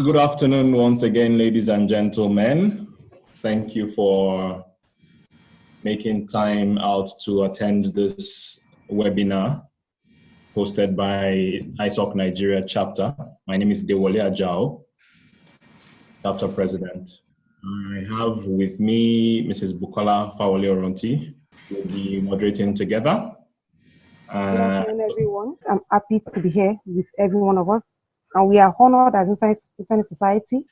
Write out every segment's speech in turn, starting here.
Good afternoon once again, ladies and gentlemen. Thank you for making time out to attend this webinar hosted by ISOC Nigeria chapter. My name is Dewole Ajao, chapter president. I have with me Mrs. Bukola Fawole-Oronti. We'll be moderating together. Good afternoon, everyone. I'm happy to be here with every one of us. And we are honored as Inside Society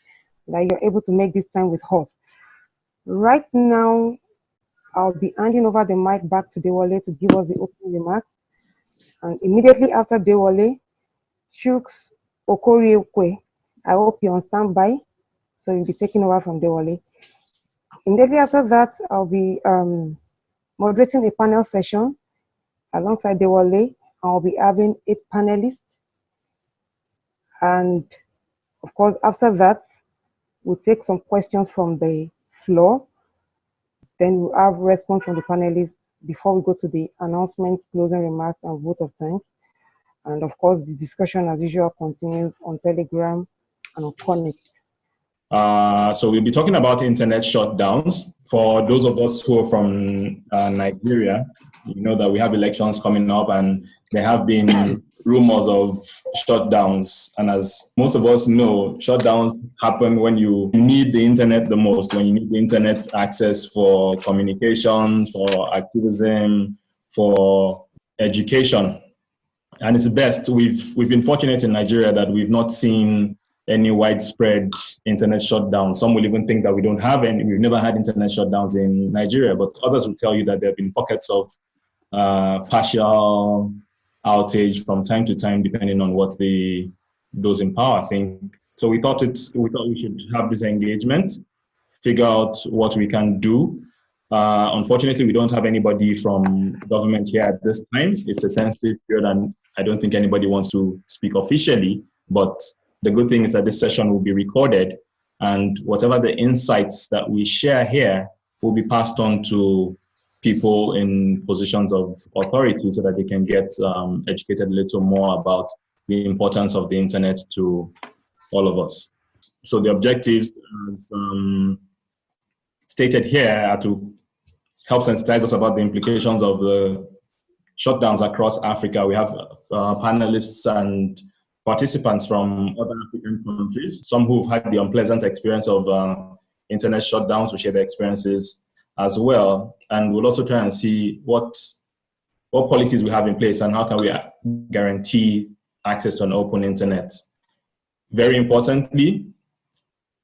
that you're able to make this time with us. Right now, I'll be handing over the mic back to Dewole to give us the opening remarks. And immediately after Dewole, Chuks, Okoriekwe, I hope you're on standby. So you'll be taking over from Dewole. Immediately after that, I'll be moderating a panel session alongside Dewole. I'll be having 8 panelists. And of course, after that, we'll take some questions from the floor. Then we'll have response from the panelists before we go to the announcements, closing remarks, and vote of thanks. And of course, the discussion as usual continues on Telegram and on Connect. So we'll be talking about internet shutdowns. For those of us who are from Nigeria, you know that we have elections coming up and there have been rumors of shutdowns. And as most of us know, shutdowns happen when you need the internet the most, when you need the internet access for communication, for activism, for education. And it's best. We've been fortunate in Nigeria that we've not seen any widespread internet shutdowns. Some will even think that we don't have any. We've never had internet shutdowns in Nigeria, but others will tell you that there have been pockets of partial outage from time to time, depending on what those in power think. So we thought we should have this engagement, figure out what we can do. Unfortunately, we don't have anybody from government here at this time. It's a sensitive period, and I don't think anybody wants to speak officially, but the good thing is that this session will be recorded, and whatever the insights that we share here will be passed on to people in positions of authority so that they can get educated a little more about the importance of the internet to all of us. So the objectives, as stated here, are to help sensitize us about the implications of the shutdowns across Africa. We have panelists and participants from other African countries, some who've had the unpleasant experience of internet shutdowns. We share their experiences as well. And we'll also try and see what policies we have in place and how can we guarantee access to an open internet. Very importantly,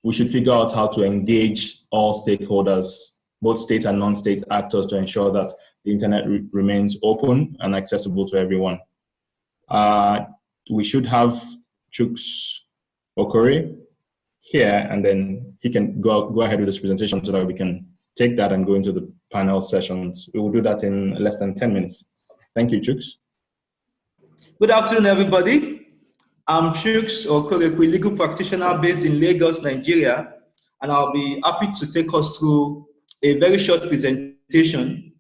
we should figure out how to engage all stakeholders, both state and non-state actors, to ensure that the internet remains open and accessible to everyone. We should have Chuks Okoriekwe here, and then he can go ahead with this presentation so that we can take that and go into the panel sessions. We will do that in less than 10 minutes. Thank you, Chuks. Good afternoon, everybody. I'm Chuks Okoriekwe, legal practitioner based in Lagos, Nigeria, and I'll be happy to take us through a very short presentation.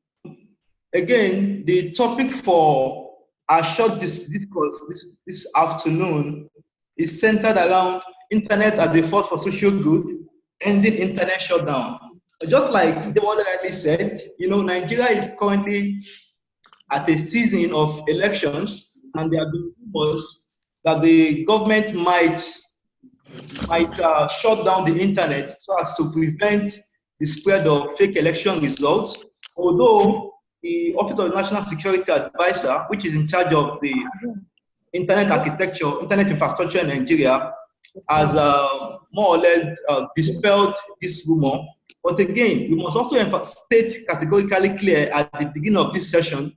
Again, the topic for our short discourse this afternoon is centered around internet as a force for social good, ending internet shutdown. Just like Dewole rightly said, you know, Nigeria is currently at a season of elections, and there have been rumors that the government might shut down the internet so as to prevent the spread of fake election results. Although the Office of National Security Advisor, which is in charge of the internet architecture, internet infrastructure in Nigeria, has more or less dispelled this rumor. But again, we must also state categorically clear at the beginning of this session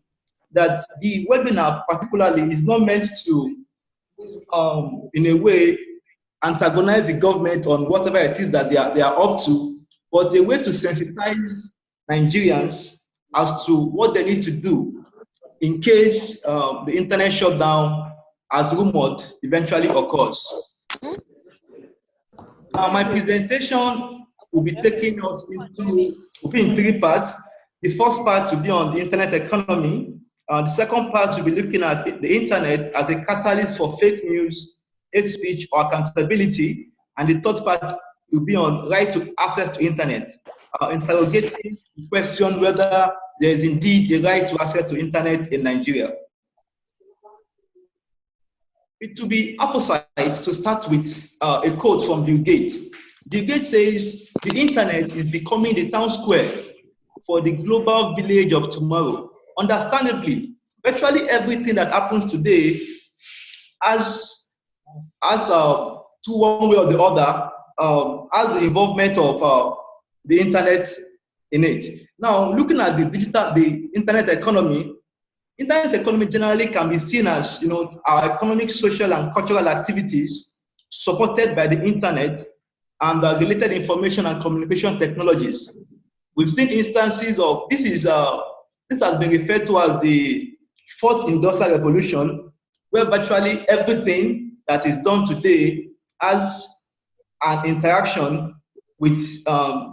that the webinar particularly is not meant to, in a way, antagonize the government on whatever it is that they are up to, but a way to sensitize Nigerians as to what they need to do in case the internet shutdown, as rumored, eventually occurs. Now, my presentation will be taking us will be in 3 parts. The first part will be on the internet economy. The second part will be looking at the internet as a catalyst for fake news, hate speech, or accountability. And the third part will be on right to access to internet, interrogating the question whether there is indeed a right to access to internet in Nigeria. It will be apposite to start with a quote from Bill Gates. Bill Gates says, the internet is becoming the town square for the global village of tomorrow. Understandably, virtually everything that happens today has to one way or the other, has the involvement of the internet in it. Now, looking at the internet economy generally can be seen as, you know, our economic, social, and cultural activities supported by the internet and related information and communication technologies. We've seen instances of this has been referred to as the fourth industrial revolution, where virtually everything that is done today has an interaction with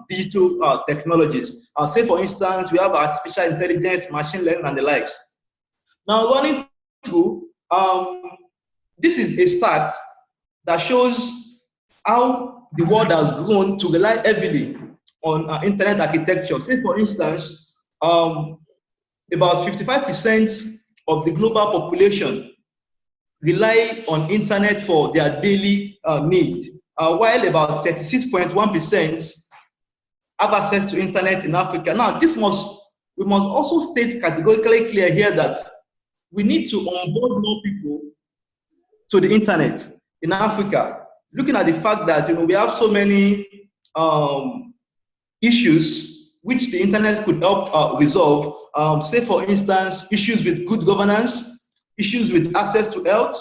digital technologies. Say, for instance, we have artificial intelligence, machine learning, and the likes. Now, running through, this is a stat that shows how the world has grown to rely heavily on internet architecture. Say, for instance, about 55% of the global population rely on internet for their daily need, while about 36.1% have access to internet in Africa. Now, we must also state categorically clear here that we need to onboard more people to the internet in Africa. Looking at the fact that, you know, we have so many issues which the internet could help resolve. Say, for instance, issues with good governance, issues with access to health,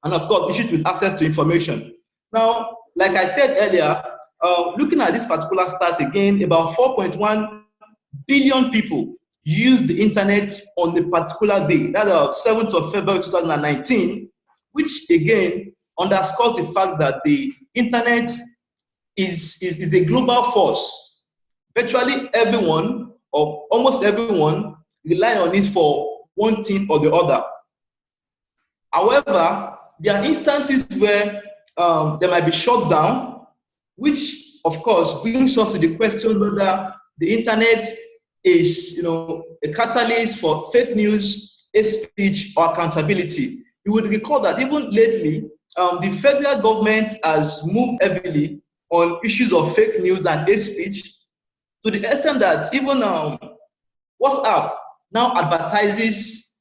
and of course, issues with access to information. Now, like I said earlier, looking at this particular stat again, about 4.1 billion people use the internet on a particular day, that's 7th of February 2019, which again underscores the fact that the internet is a global force. Virtually everyone, or almost everyone, rely on it for one thing or the other. However, there are instances where there might be shutdown, which of course brings us to the question whether the internet is, you know, a catalyst for fake news, hate speech, or accountability. You would recall that even lately, the federal government has moved heavily on issues of fake news and hate speech, to the extent that even WhatsApp now advertises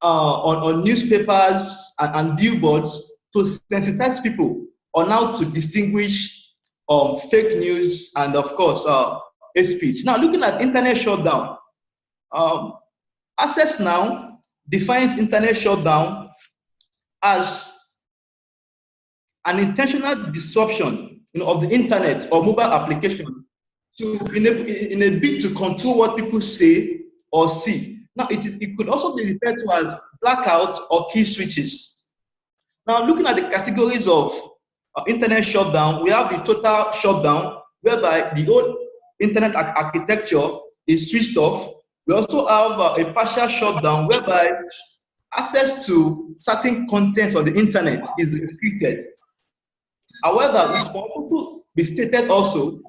on newspapers and billboards to sensitize people on how to distinguish fake news and, of course, hate speech. Now, looking at internet shutdown, Access Now defines internet shutdown as an intentional disruption, you know, of the internet or mobile application in a bid to control what people say or see. Now, it could also be referred to as blackout or key switches. Now, looking at the categories of internet shutdown, we have the total shutdown, whereby the old internet architecture is switched off. We also have a partial shutdown, whereby access to certain content of the internet is restricted. However, it can also be stated also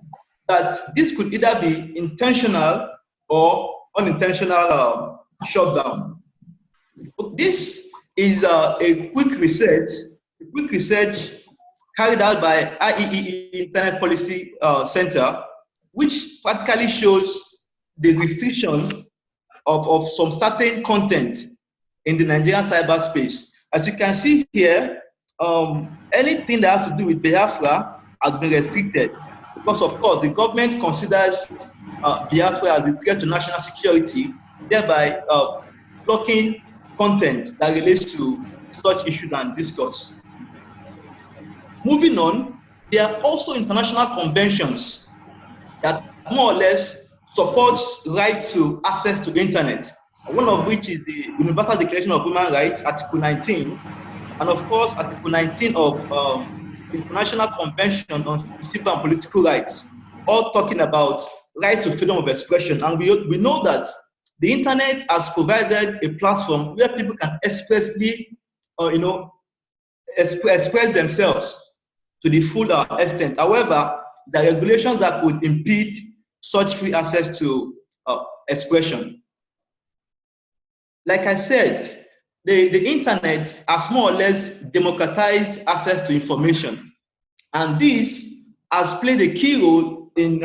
that this could either be intentional or unintentional shutdown. This is a quick research carried out by IEEE Internet Policy Center, which practically shows the restriction of some certain content in the Nigerian cyberspace. As you can see here, anything that has to do with Biafra has been restricted because, of course, the government considers Biafra as a threat to national security, thereby blocking content that relates to such issues and discourse. Moving on, there are also international conventions that more or less supports right to access to the internet, one of which is the Universal Declaration of Human Rights, Article 19, and of course, Article 19 of the International Convention on Civil and Political Rights, all talking about right to freedom of expression. And we know that the internet has provided a platform where people can expressly, express themselves. to the full extent. However, there are regulations that could impede such free access to expression. Like I said, the internet has more or less democratized access to information, and this has played a key role in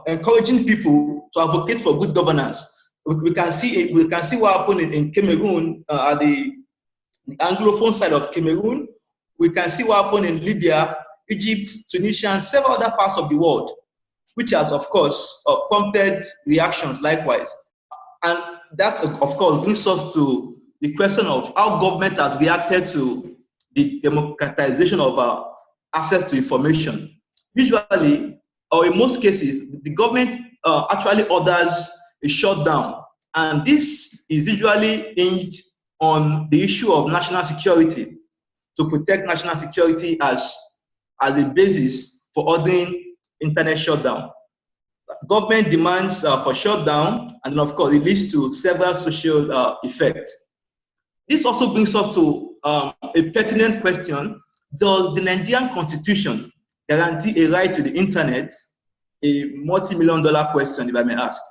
encouraging people to advocate for good governance. We can see what happened in Cameroon, at the Anglophone side of Cameroon. We can see what happened in Libya, Egypt, Tunisia, and several other parts of the world, which has, of course, prompted reactions likewise. And that, of course, brings us to the question of how government has reacted to the democratization of access to information. Usually, or in most cases, the government actually orders a shutdown, and this is usually hinged on the issue of national security, to protect national security as a basis for ordering internet shutdown. Government demands for shutdown, and then of course it leads to several social effects. This also brings us to a pertinent question: does the Nigerian Constitution guarantee a right to the internet? A multi-million-dollar question, if I may ask.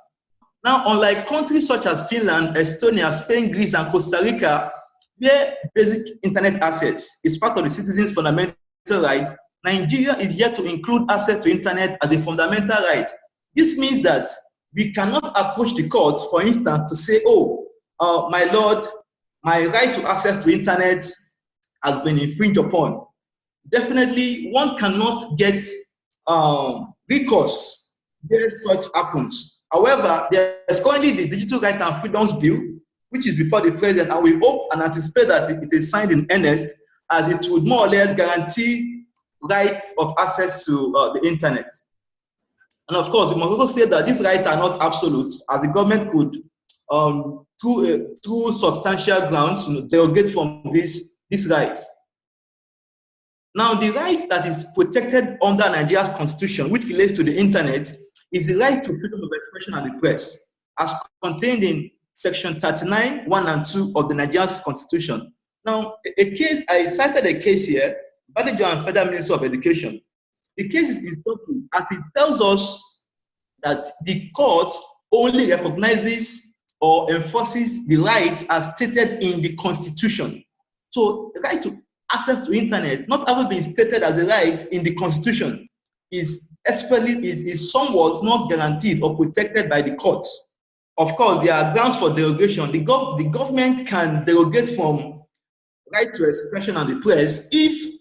Now, unlike countries such as Finland, Estonia, Spain, Greece, and Costa Rica, where basic internet access is part of the citizens' fundamental rights, Nigeria is yet to include access to internet as a fundamental right. This means that we cannot approach the court, for instance, to say, oh, my lord, my right to access to internet has been infringed upon. Definitely, one cannot get recourse where such happens. However, there is currently the Digital Rights and Freedoms Bill, which is before the president, and we hope and anticipate that it is signed in earnest, as it would more or less guarantee rights of access to the internet. And of course, we must also say that these rights are not absolute, as the government could, through substantial grounds, derogate from these rights. Now, the right that is protected under Nigeria's constitution, which relates to the internet, is the right to freedom of expression and the press, as contained in Section 39, 1 and 2 of the Nigerian Constitution. Now, I cited a case here, Ajao and Federal Ministry of Education. The case is instructive, as it tells us that the court only recognizes or enforces the right as stated in the Constitution. So, the right to access to internet, not having been stated as a right in the Constitution, is somewhat not guaranteed or protected by the courts. Of course, there are grounds for derogation. The government can derogate from right to expression and the press if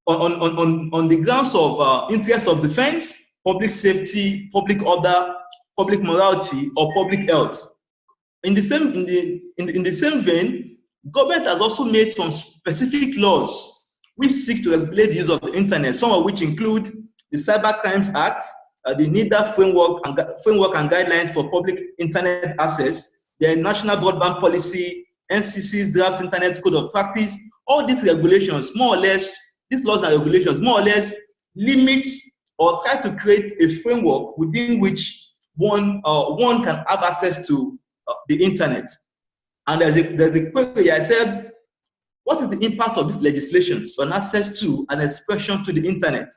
on the grounds of interest of defense, public safety, public order, public morality, or public health. In the same vein, government has also made some specific laws which seek to regulate the use of the internet, some of which include the Cyber Crimes Act, the NIDA framework and guidelines for public internet access, the National Broadband Policy, NCC's Draft Internet Code of Practice. All these regulations, more or less, these laws and regulations, more or less, limit or try to create a framework within which one can have access to the internet. And there's a query. I said, what is the impact of these legislations on access to and expression to the internet?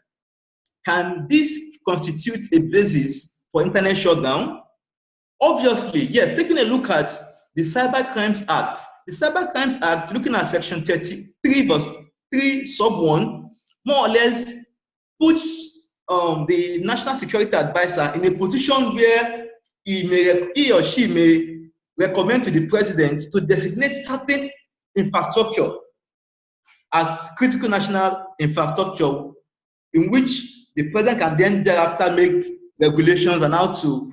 Can this constitute a basis for internet shutdown? Obviously, yes. Taking a look at the Cyber Crimes Act, looking at Section 33, verse 3, sub 1, more or less puts the National Security Advisor in a position where he or she may recommend to the president to designate certain infrastructure as critical national infrastructure, in which the president can then thereafter make regulations on how to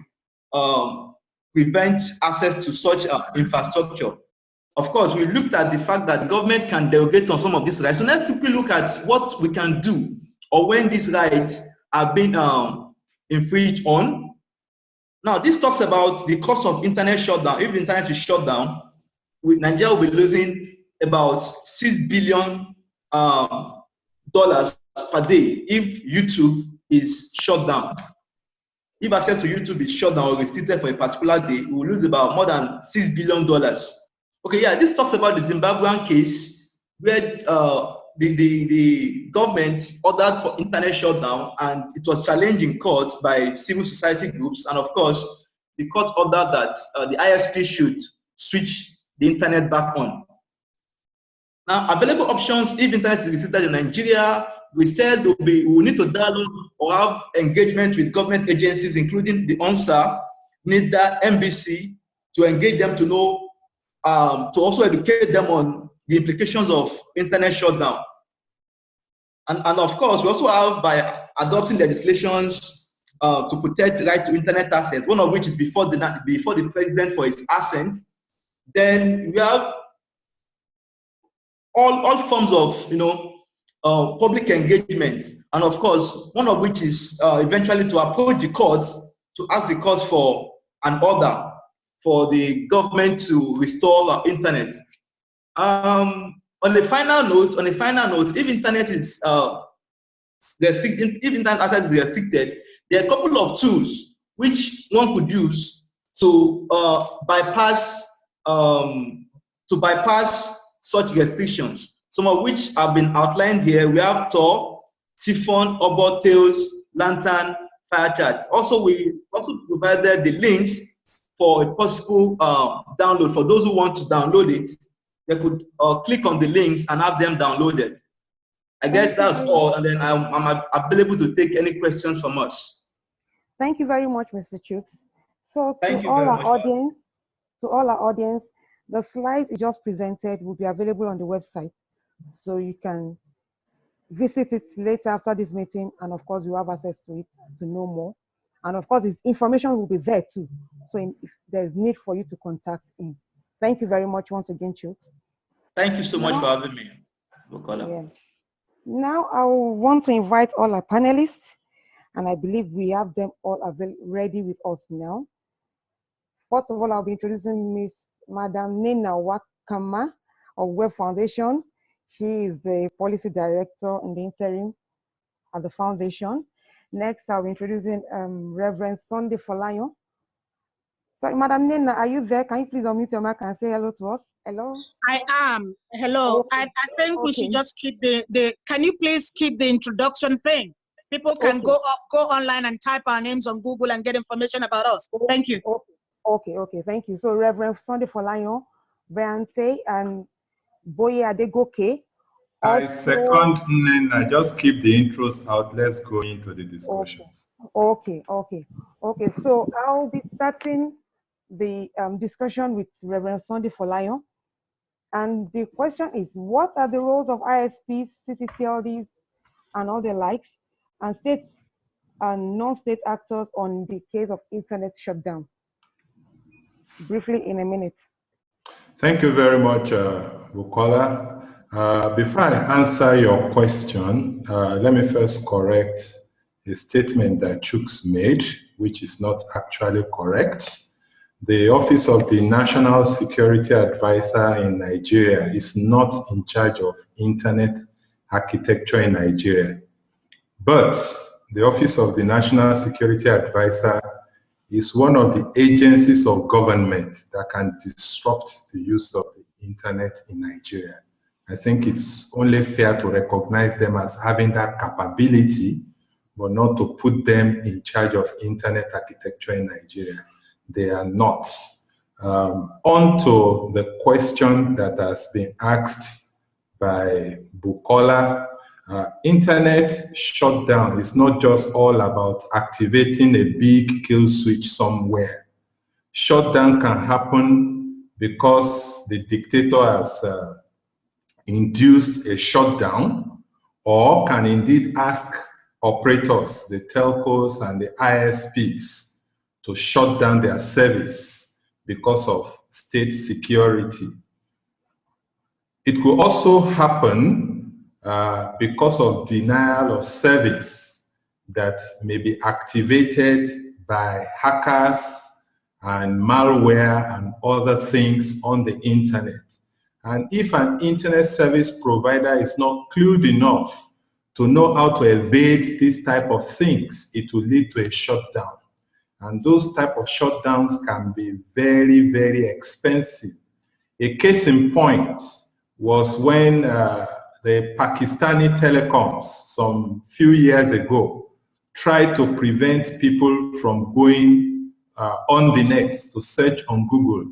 prevent access to such infrastructure. Of course, we looked at the fact that the government can derogate on some of these rights. So let's quickly look at what we can do or when these rights have been infringed on. Now, this talks about the cost of internet shutdown. If the internet is shut down, Nigeria will be losing about $6 billion per day if YouTube is shut down. If access to YouTube is shut down or restricted for a particular day, we will lose about more than $6 billion. Okay, yeah, this talks about the Zimbabwean case where the government ordered for internet shutdown, and it was challenged in court by civil society groups. And of course, the court ordered that the ISP should switch the internet back on. Now, available options if internet is restricted in Nigeria, we said we will need to dialogue or have engagement with government agencies, including the ONSA, NIDA, MBC, to engage them to know, to also educate them on the implications of internet shutdown. And of course, we also have by adopting legislations to protect the right to internet access, one of which is before the president for his assent. Then we have all forms of public engagement, and of course, one of which is eventually to approach the courts to ask the courts for an order for the government to restore internet. On the final note, if internet is restricted, if internet access is restricted, there are a couple of tools which one could use to bypass such restrictions. Some of which have been outlined here. We have Tor, Siphon, Obo, Tails, Lantern, FireChat. Also, we also provided the links for a possible download. For those who want to download it, they could click on the links and have them downloaded. I guess that's all, and then I'm available to take any questions from us. Thank you very much, Mr. Chuks. So to all our audience, the slides you just presented will be available on the website. So you can visit it later after this meeting, and of course you have access to it to know more. And of course, this information will be there too. So if there's need for you to contact him. Thank you very much once again, Chuks. Thank you so much for having me, Bukola. Yes. Now I want to invite all our panelists, and I believe we have them all ready with us now. First of all, I'll be introducing Madam Nnenna Nwakanma of Web Foundation. She is the policy director in the interim at the foundation. Next, I'll be introducing Reverend Sunday Folayo. Sorry, Madam Nnenna, are you there? Can you please unmute your mic and say hello to us? Hello? I am. Hello. Okay. I think we should just keep can you please keep the introduction thing? People can go online and type our names on Google and get information about us. Thank you. Okay, thank you. So Reverend Sunday Folayo, Berhan, and Boye Adegoke. I second Nnenna. Just keep the intros out. Let's go into the discussions. Okay. So I'll be starting the discussion with Reverend Sunday Folayo. And the question is, what are the roles of ISPs, CCTLDs, and all the likes, and state and non-state actors on the case of internet shutdown? Briefly in a minute. Thank you very much, Bukola. Before I answer your question, let me first correct a statement that Chuks made, which is not actually correct. The Office of the National Security Advisor in Nigeria is not in charge of internet architecture in Nigeria. But the Office of the National Security Advisor is one of the agencies of government that can disrupt the use of the internet in Nigeria. I think it's only fair to recognize them as having that capability, but not to put them in charge of internet architecture in Nigeria. They are not. On to the question that has been asked by Bukola. Internet shutdown is not just all about activating a big kill switch somewhere. Shutdown can happen because the dictator has induced a shutdown, or can indeed ask operators, the telcos and the ISPs, to shut down their service because of state security. It could also happen because of denial of service that may be activated by hackers and malware and other things on the internet. And if an internet service provider is not clued enough to know how to evade these type of things, it will lead to a shutdown. And those type of shutdowns can be very, very expensive. A case in point was when the the Pakistani telecoms some few years ago tried to prevent people from going on the net to search on Google.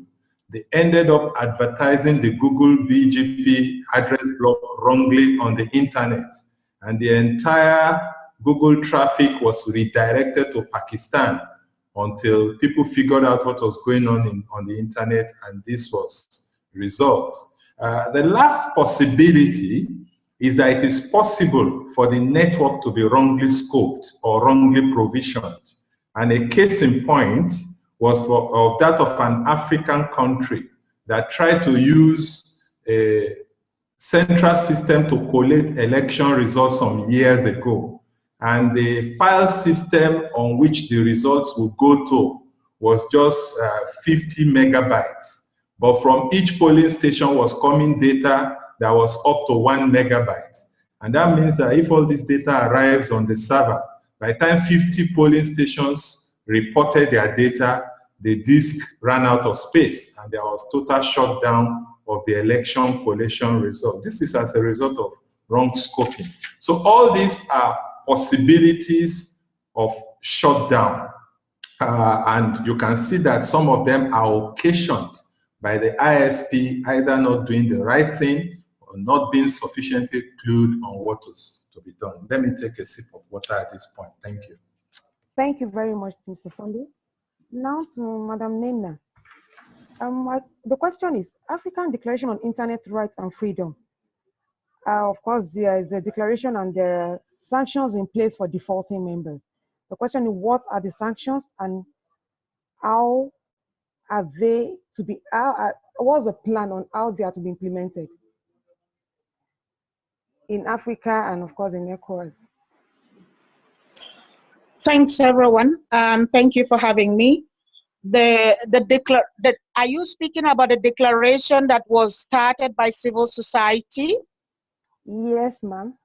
They ended up advertising the Google BGP address block wrongly on the internet, and the entire Google traffic was redirected to Pakistan until people figured out what was going on the internet, and this was resolved. The last possibility is that it is possible for the network to be wrongly scoped or wrongly provisioned. And a case in point was of that of an African country that tried to use a central system to collate election results some years ago. And the file system on which the results would go to was just 50 megabytes. But from each polling station was coming data that was up to 1 megabyte. And that means that if all this data arrives on the server, by the time 50 polling stations reported their data, the disk ran out of space and there was total shutdown of the election collation result. This is as a result of wrong scoping. So all these are possibilities of shutdown. And you can see that some of them are occasioned by the ISP either not doing the right thing or not being sufficiently clued on what is to be done. Let me take a sip of water at this point. Thank you. Thank you very much, Mr. Sunday. Now to Madam Nnenna. The question is, African Declaration on Internet Rights and Freedom. Of course, there is a declaration and there are sanctions in place for defaulting members. The question is, what are the sanctions and how are they to be, what's the plan on how they are to be implemented in Africa and of course in ECOWAS? Thanks everyone. Thank you for having me. Are you speaking about the declaration that was started by civil society? Yes, ma'am.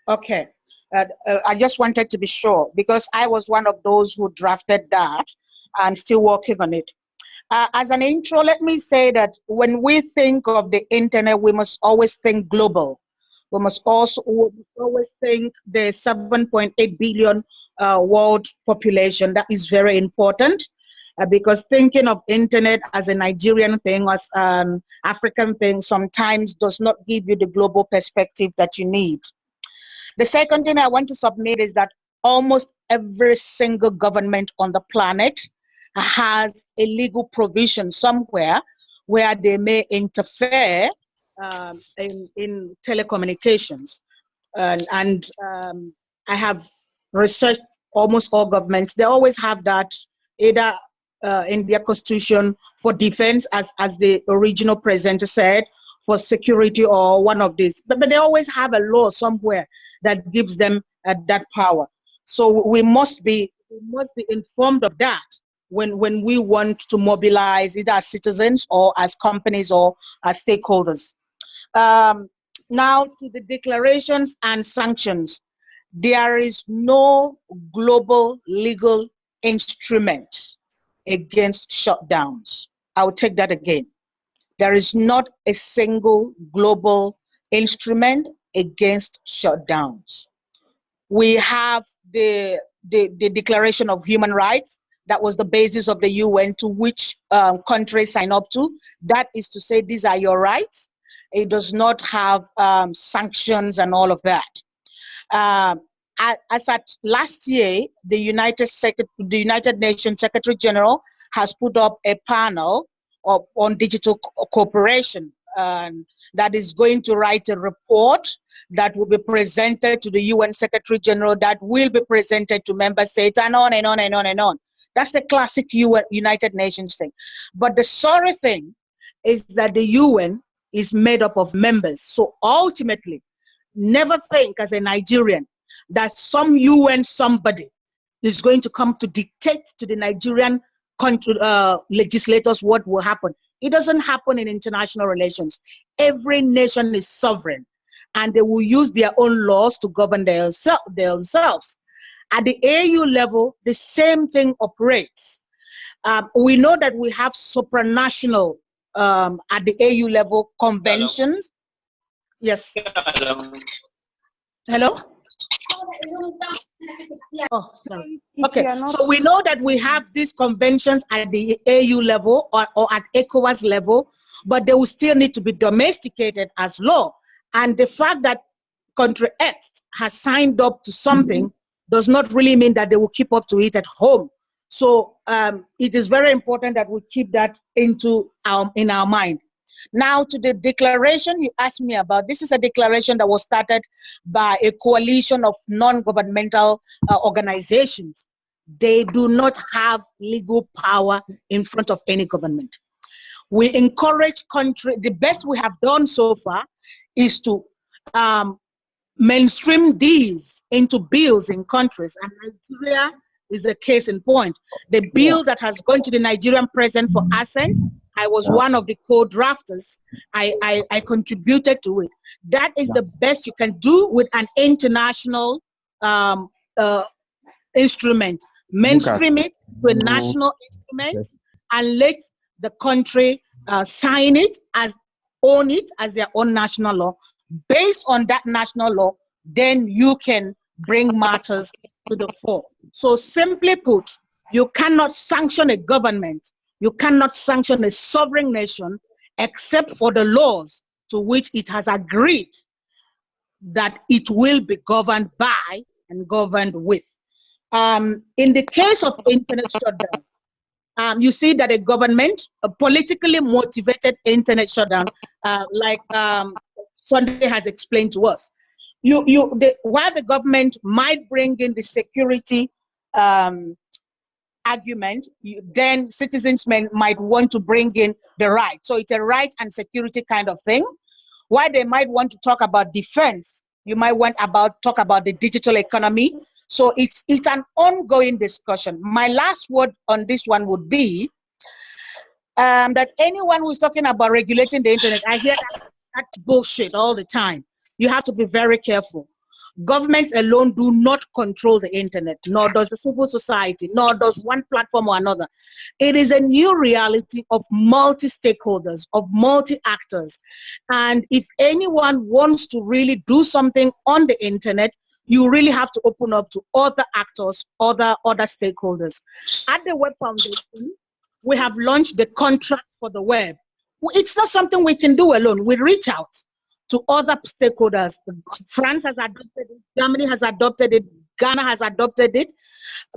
Okay. I just wanted to be sure because I was one of those who drafted that and still working on it. As an intro, let me say that when we think of the internet, we must always think global. We must also always think the 7.8 billion world population. That is very important because thinking of internet as a Nigerian thing, as an African thing, sometimes does not give you the global perspective that you need. The second thing I want to submit is that almost every single government on the planet has a legal provision somewhere where they may interfere in telecommunications. I have researched almost all governments. They always have that either in their constitution for defense, as the original presenter said, for security or one of these. But they always have a law somewhere that gives them that power. So we must be informed of that when we want to mobilize either as citizens or as companies or as stakeholders. Now to the declarations and sanctions. There is no global legal instrument against shutdowns. I'll take that again. There is not a single global instrument against shutdowns. We have the Declaration of Human Rights. That was the basis of the UN to which countries sign up to. That is to say, these are your rights. It does not have sanctions and all of that. As at last year, the United Nations Secretary General has put up a panel on digital cooperation that is going to write a report that will be presented to the UN Secretary General, that will be presented to member states, and on and on and on and on. That's the classic United Nations thing. But the sorry thing is that the UN is made up of members. So ultimately, never think as a Nigerian that some UN somebody is going to come to dictate to the Nigerian legislators what will happen. It doesn't happen in international relations. Every nation is sovereign and they will use their own laws to govern themselves. At the AU level, the same thing operates. We know that we have supranational, at the AU level, conventions. Yes. Hello? Oh, sorry. Okay, so we know that we have these conventions at the AU level or at ECOWAS level, but they will still need to be domesticated as law. And the fact that country X has signed up to something does not really mean that they will keep up to it at home. So it is very important that we keep that in our mind. Now to the declaration you asked me about. This is a declaration that was started by a coalition of non-governmental organizations. They do not have legal power in front of any government. We encourage the best we have done so far is to mainstream these into bills in countries, and Nigeria is a case in point. The bill that has gone to the Nigerian president for assent, I was one of the co-drafters. I contributed to it. That is the best you can do with an international instrument. Mainstream it to a national instrument and let the country sign it, own it as their own national law. Based on that national law, then you can bring matters to the fore. So simply put, you cannot sanction a government, you cannot sanction a sovereign nation except for the laws to which it has agreed that it will be governed by and governed with. In the case of internet shutdown, you see that a government, a politically motivated internet shutdown, like Sunday has explained to us, while the government might bring in the security argument, then citizens might want to bring in the right. So it's a right and security kind of thing. While they might want to talk about defense, you might want talk about the digital economy. So it's an ongoing discussion. My last word on this one would be that anyone who's talking about regulating the internet, I hear that bullshit all the time. You have to be very careful. Governments alone do not control the internet, nor does the civil society, nor does one platform or another. It is a new reality of multi-stakeholders, of multi-actors. And if anyone wants to really do something on the internet, you really have to open up to other actors, other stakeholders. At the Web Foundation, we have launched the contract for the web. It's not something we can do alone. We reach out to other stakeholders. France has adopted it, Germany has adopted it, Ghana has adopted it,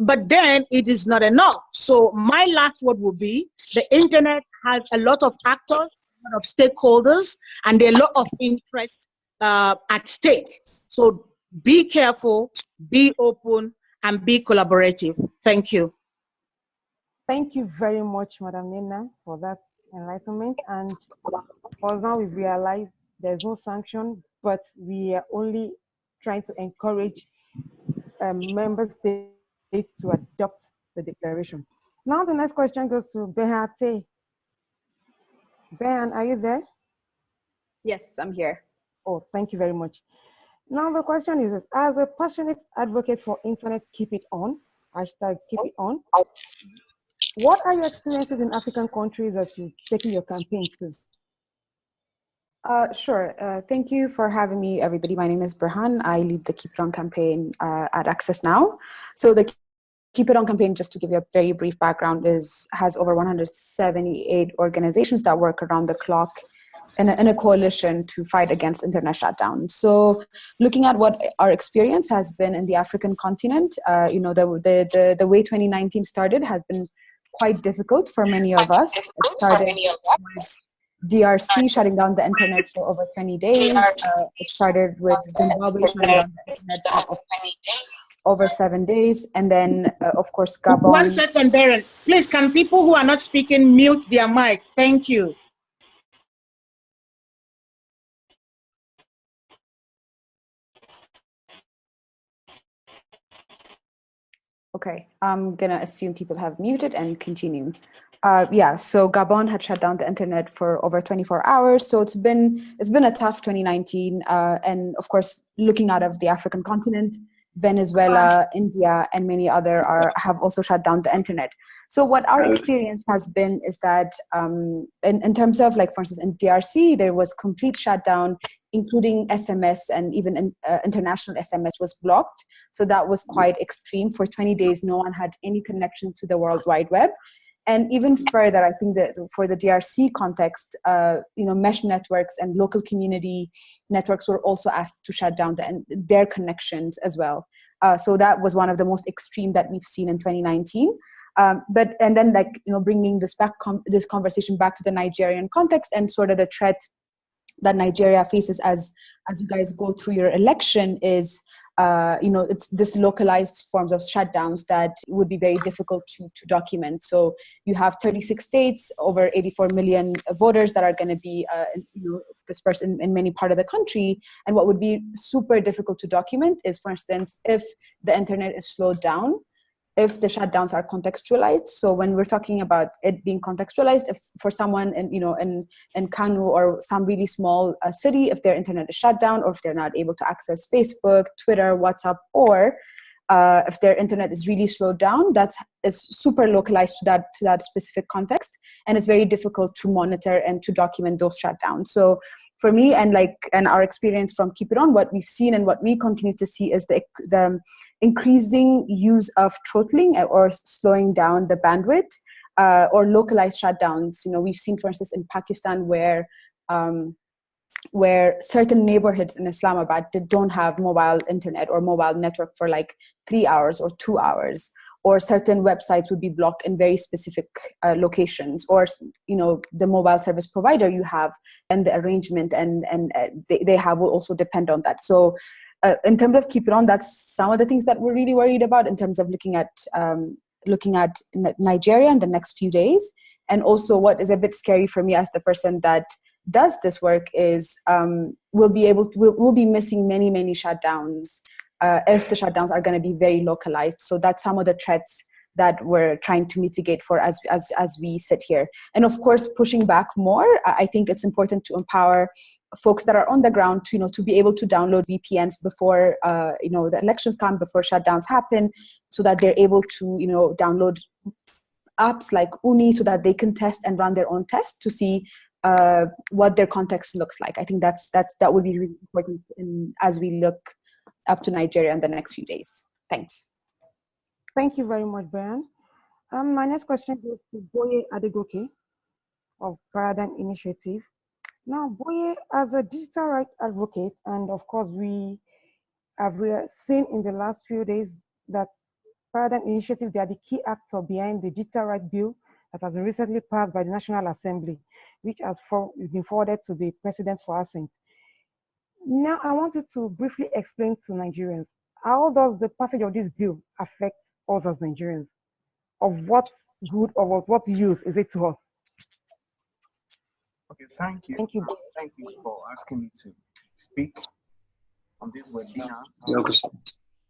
but then it is not enough. So my last word will be, the internet has a lot of actors, a lot of stakeholders, and a lot of interest at stake. So be careful, be open, and be collaborative. Thank you. Thank you very much, Madam Nnenna, for that enlightenment. And for now, we realize there's no sanction, but we are only trying to encourage member states to adopt the declaration. Now the next question goes to Berhan. Berhan, are you there? Yes, I'm here. Oh, thank you very much. Now the question is, as a passionate advocate for internet, keep it on, hashtag keep it on, what are your experiences in African countries that you're taking your campaign to? Sure. Thank you for having me, everybody. My name is Berhan. I lead the Keep It On campaign at Access Now. So the Keep It On campaign, just to give you a very brief background, has over 178 organizations that work around the clock in a coalition to fight against internet shutdown. So looking at what our experience has been in the African continent, the way 2019 started has been quite difficult for many of us. It started with DRC shutting down the internet for over 20 days. It started with Zimbabwe shutting down the internet for over 7 days. And then, of course, Gabon. 1 second, Berhan. Please, can people who are not speaking mute their mics? Thank you. Okay, I'm gonna assume people have muted and continue. Yeah, so Gabon had shut down the internet for over 24 hours. So it's been a tough 2019. And of course, looking out of the African continent, Venezuela, India, and many other have also shut down the internet. So what our experience has been is that in terms of, like, for instance, in DRC, there was complete shutdown, including SMS, and even international SMS was blocked. So that was quite extreme. For 20 days, no one had any connection to the World Wide Web. And even further, I think that for the DRC context, mesh networks and local community networks were also asked to shut down their connections as well. So that was one of the most extreme that we've seen in 2019. And then, bringing this conversation back to the Nigerian context and sort of the threat that Nigeria faces as you guys go through your election is, it's this localized forms of shutdowns that would be very difficult to document. So you have 36 states, over 84 million voters that are going to be, dispersed in many parts of the country. And what would be super difficult to document is, for instance, if the internet is slowed down, if the shutdowns are contextualized. So when we're talking about it being contextualized, if for someone in Kanu or some really small city, if their internet is shut down, or if they're not able to access Facebook, Twitter, WhatsApp, or if their internet is really slowed down, is super localized to that specific context, and it's very difficult to monitor and to document those shutdowns. So for me and our experience from Keep It On, what we've seen and what we continue to see is the increasing use of throttling or slowing down the bandwidth or localized shutdowns. We've seen, for instance, in Pakistan where certain neighborhoods in Islamabad don't have mobile internet or mobile network for 3 hours or 2 hours, or certain websites would be blocked in very specific locations, or the mobile service provider you have and the arrangement and they have will also depend on that. So in terms of Keep It On, that's some of the things that we're really worried about in terms of looking at Nigeria in the next few days. And also what is a bit scary for me as the person that does this work is we'll be missing many shutdowns if the shutdowns are going to be very localized. So that's some of the threats that we're trying to mitigate for as we sit here. And of course, pushing back more, I think it's important to empower folks that are on the ground to be able to download VPNs before the elections come, before shutdowns happen, so that they're able to download apps like Uni so that they can test and run their own tests to see what their context looks like. I think that would be really important as we look up to Nigeria in the next few days. Thanks. Thank you very much, Berhan. My next question goes to Boye Adegoke of Paradigm Initiative. Now, Boye, as a digital rights advocate, and of course we have seen in the last few days that Paradigm Initiative, they are the key actor behind the digital rights bill that has been recently passed by the National Assembly, which has been forwarded to the President for assent. Now, I want you to briefly explain to Nigerians, how does the passage of this bill affect us as Nigerians? Of what good or of what use is it to us? Okay, thank you. Thank you. Thank you for asking me to speak on this webinar.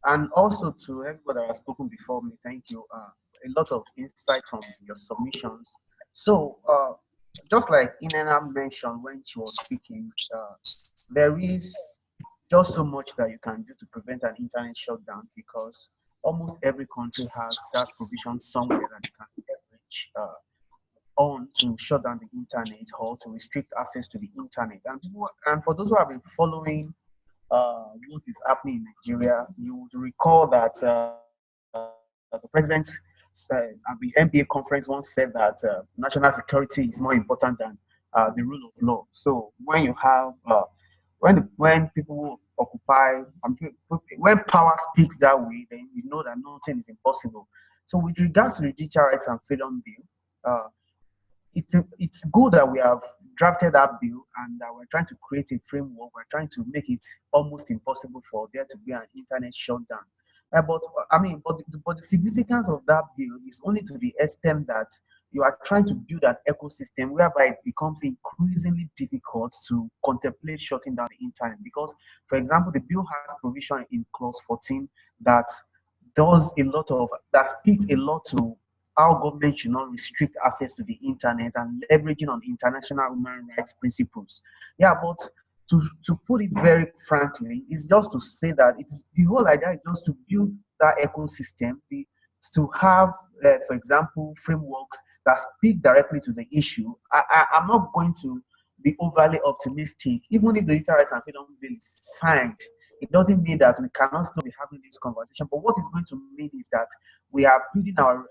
And also to everybody that has spoken before me, thank you. A lot of insight from your submissions. So, just like Nnenna mentioned when she was speaking, there is just so much that you can do to prevent an internet shutdown, because almost every country has that provision somewhere that you can leverage on to shut down the internet or to restrict access to the internet. And for those who have been following what is happening in Nigeria, you would recall that the president at the NBA conference once said that national security is more important than the rule of law. So when you have when people occupy, when power speaks that way, then you know that nothing is impossible. So with regards to the Digital Rights and Freedom Bill, it's good that we have drafted that bill and that we're trying to create a framework. We're trying to make it almost impossible for there to be an internet shutdown. But the significance of that bill is only to the extent that you are trying to build an ecosystem whereby it becomes increasingly difficult to contemplate shutting down the internet. Because, for example, the bill has provision in clause 14 that speaks a lot to how government should not restrict access to the internet and leveraging on international human rights principles. Yeah, but to put it very frankly, is just to say that the whole idea is just to build that ecosystem, to have, for example, frameworks that speak directly to the issue. I'm not going to be overly optimistic. Even if the Digital Rights and Freedom Bill is signed, it doesn't mean that we cannot still be having this conversation. But what it's going to mean is that we are building our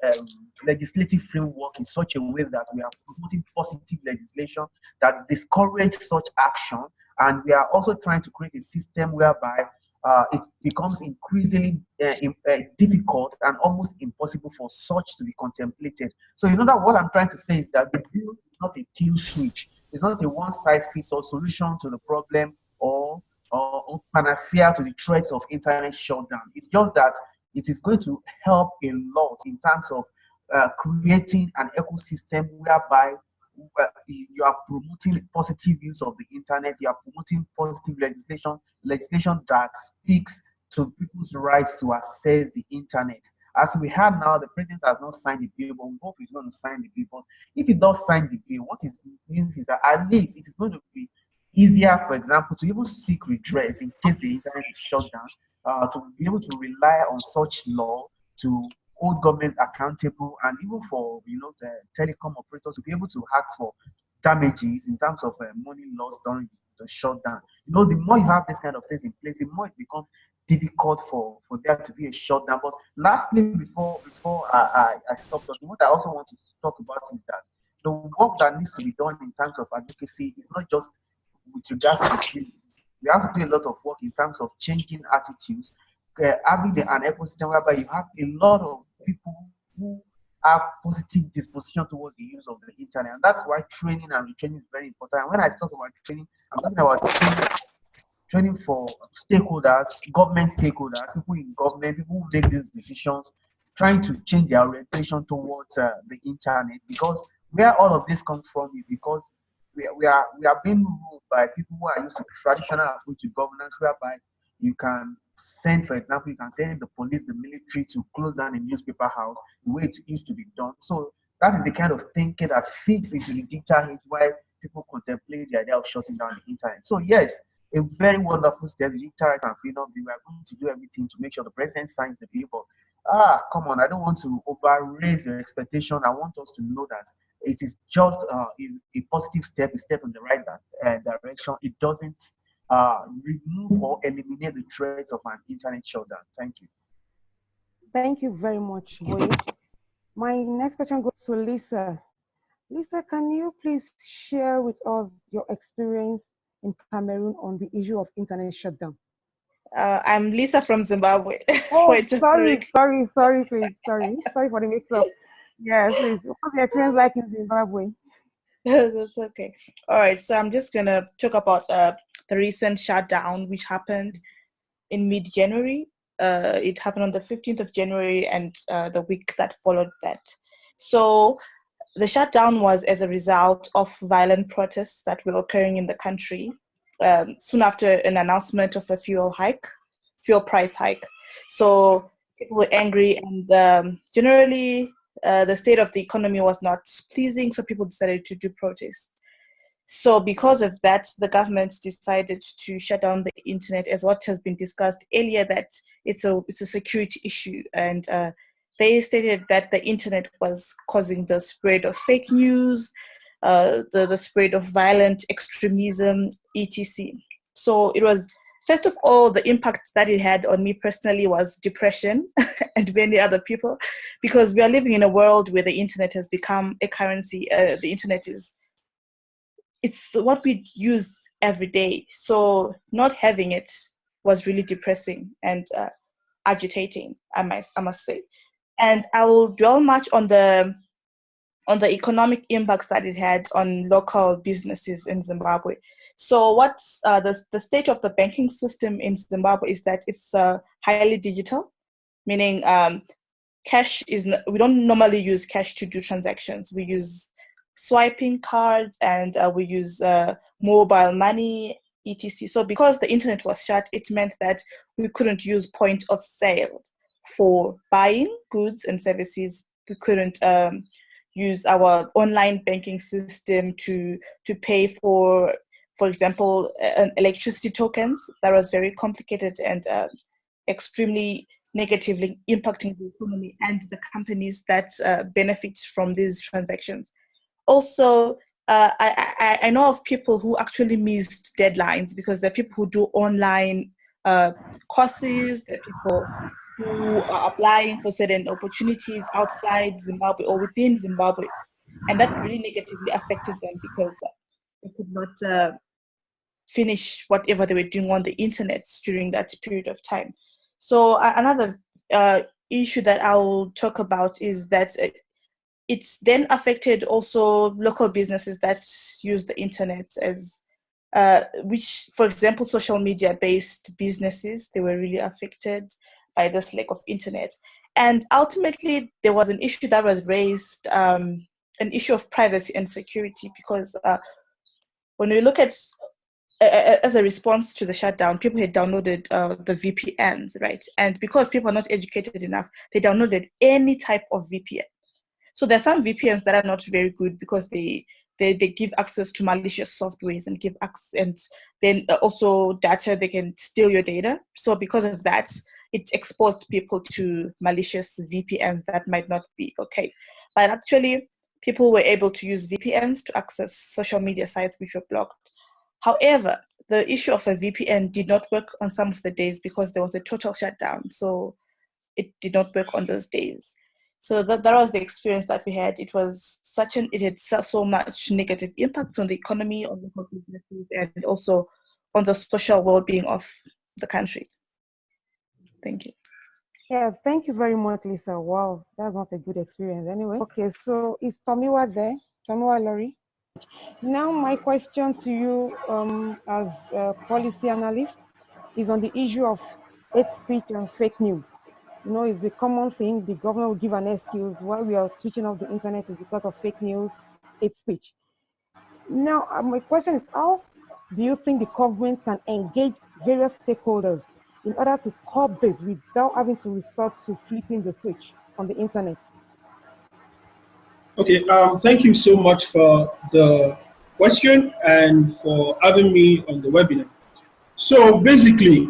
legislative framework in such a way that we are promoting positive legislation that discourages such action. And we are also trying to create a system whereby it becomes increasingly difficult and almost impossible for such to be contemplated. So you know that what I'm trying to say is that the bill is not a kill switch. It's not a one-size-fits-all solution to the problem or panacea to the threats of internet shutdown. It's just that it is going to help a lot in terms of creating an ecosystem whereby you are promoting positive use of the internet, you are promoting positive legislation that speaks to people's rights to access the internet. As we have now, the president has not signed the bill, but we hope he's going to sign the bill. But if he does sign the bill, what it means is that at least it is going to be easier, for example, to even seek redress in case the internet is shut down, to be able to rely on such law to hold government accountable, and even for the telecom operators to be able to ask for damages in terms of money lost during the shutdown. The more you have this kind of things in place, the more it becomes difficult for there to be a shutdown. But lastly, before I stop talking, what I also want to talk about is that the work that needs to be done in terms of advocacy is not just with regards to the, we have to do a lot of work in terms of changing attitudes, having an ecosystem whereby you have a lot of people who have positive disposition towards the use of the internet. And that's why training and retraining is very important. And when I talk about training, I'm talking about training for stakeholders, government stakeholders, people in government, people who make these decisions, trying to change their orientation towards the internet. Because where all of this comes from is because we are being ruled by people who are used to traditional approach to governance, whereby you can send, for example, you can send the police, the military to close down a newspaper house, the way it used to be done. So that is the kind of thinking that fits into the digital age where people contemplate the idea of shutting down the internet. So yes, a very wonderful step, digital rights and freedom. We are going to do everything to make sure the president signs the bill. But come on, I don't want to over-raise your expectation. I want us to know that it is just a positive step, a step in the right direction. It doesn't remove or eliminate the threats of an internet shutdown. Thank you. Thank you very much, Boye. My next question goes to Lisa. Lisa, can you please share with us your experience in Cameroon on the issue of internet shutdown? I'm Lisa from Zimbabwe. Oh, sorry, please, sorry for the mix-up. Yes, please. What's your experience like in Zimbabwe? That's okay. All right, so I'm just gonna talk about the recent shutdown, which happened in mid-January. It happened on the 15th of January and the week that followed that. So the shutdown was as a result of violent protests that were occurring in the country soon after an announcement of a fuel price hike. So people were angry, and generally the state of the economy was not pleasing, so people decided to do protests. So because of that, the government decided to shut down the internet, as what has been discussed earlier, that it's a security issue. And they stated that the internet was causing the spread of fake news, the spread of violent extremism, etc. So it was, first of all, the impact that it had on me personally was depression and many other people, because we are living in a world where the internet has become a currency. The internet it's what we use every day. So not having it was really depressing and agitating, I must say. And I will dwell much on the economic impacts that it had on local businesses in Zimbabwe. So what the state of the banking system in Zimbabwe is that it's highly digital, meaning cash we don't normally use cash to do transactions. We use swiping cards and we use mobile money, etc. So because the internet was shut, it meant that we couldn't use point of sale for buying goods and services. We couldn't use our online banking system to pay for for example, electricity tokens. That was very complicated and extremely negatively impacting the economy and the companies that benefit from these transactions. Also, I know of people who actually missed deadlines because there are people who do online courses, there are people who are applying for certain opportunities outside Zimbabwe or within Zimbabwe, and that really negatively affected them because they could not finish whatever they were doing on the internet during that period of time. So another issue that I'll talk about is that it's then affected also local businesses that use the internet as which, for example, social media-based businesses, they were really affected by this lack of internet. And ultimately, there was an issue that was raised, an issue of privacy and security, because when we look at, as a response to the shutdown, people had downloaded the VPNs, right? And because people are not educated enough, they downloaded any type of VPN. So there are some VPNs that are not very good because they give access to malicious softwares and give access, and then also data, they can steal your data. So because of that, it exposed people to malicious VPNs that might not be okay. But actually, people were able to use VPNs to access social media sites which were blocked. However, the issue of a VPN did not work on some of the days because there was a total shutdown. So it did not work on those days. So that was the experience that we had. It had so much negative impact on the economy, on local businesses, and also on the social well-being of the country. Thank you. Yeah, thank you very much, Lisa. Wow, that's not a good experience anyway. Okay, so is Tomiwa there? Tomiwa Lori? Now my question to you as a policy analyst is on the issue of hate speech and fake news. You know, it's a common thing. The government will give an excuse why we are switching off the internet is because of fake news, hate speech. Now, my question is, how do you think the government can engage various stakeholders in order to curb this without having to resort to flipping the switch on the internet? Okay, thank you so much for the question and for having me on the webinar. So basically,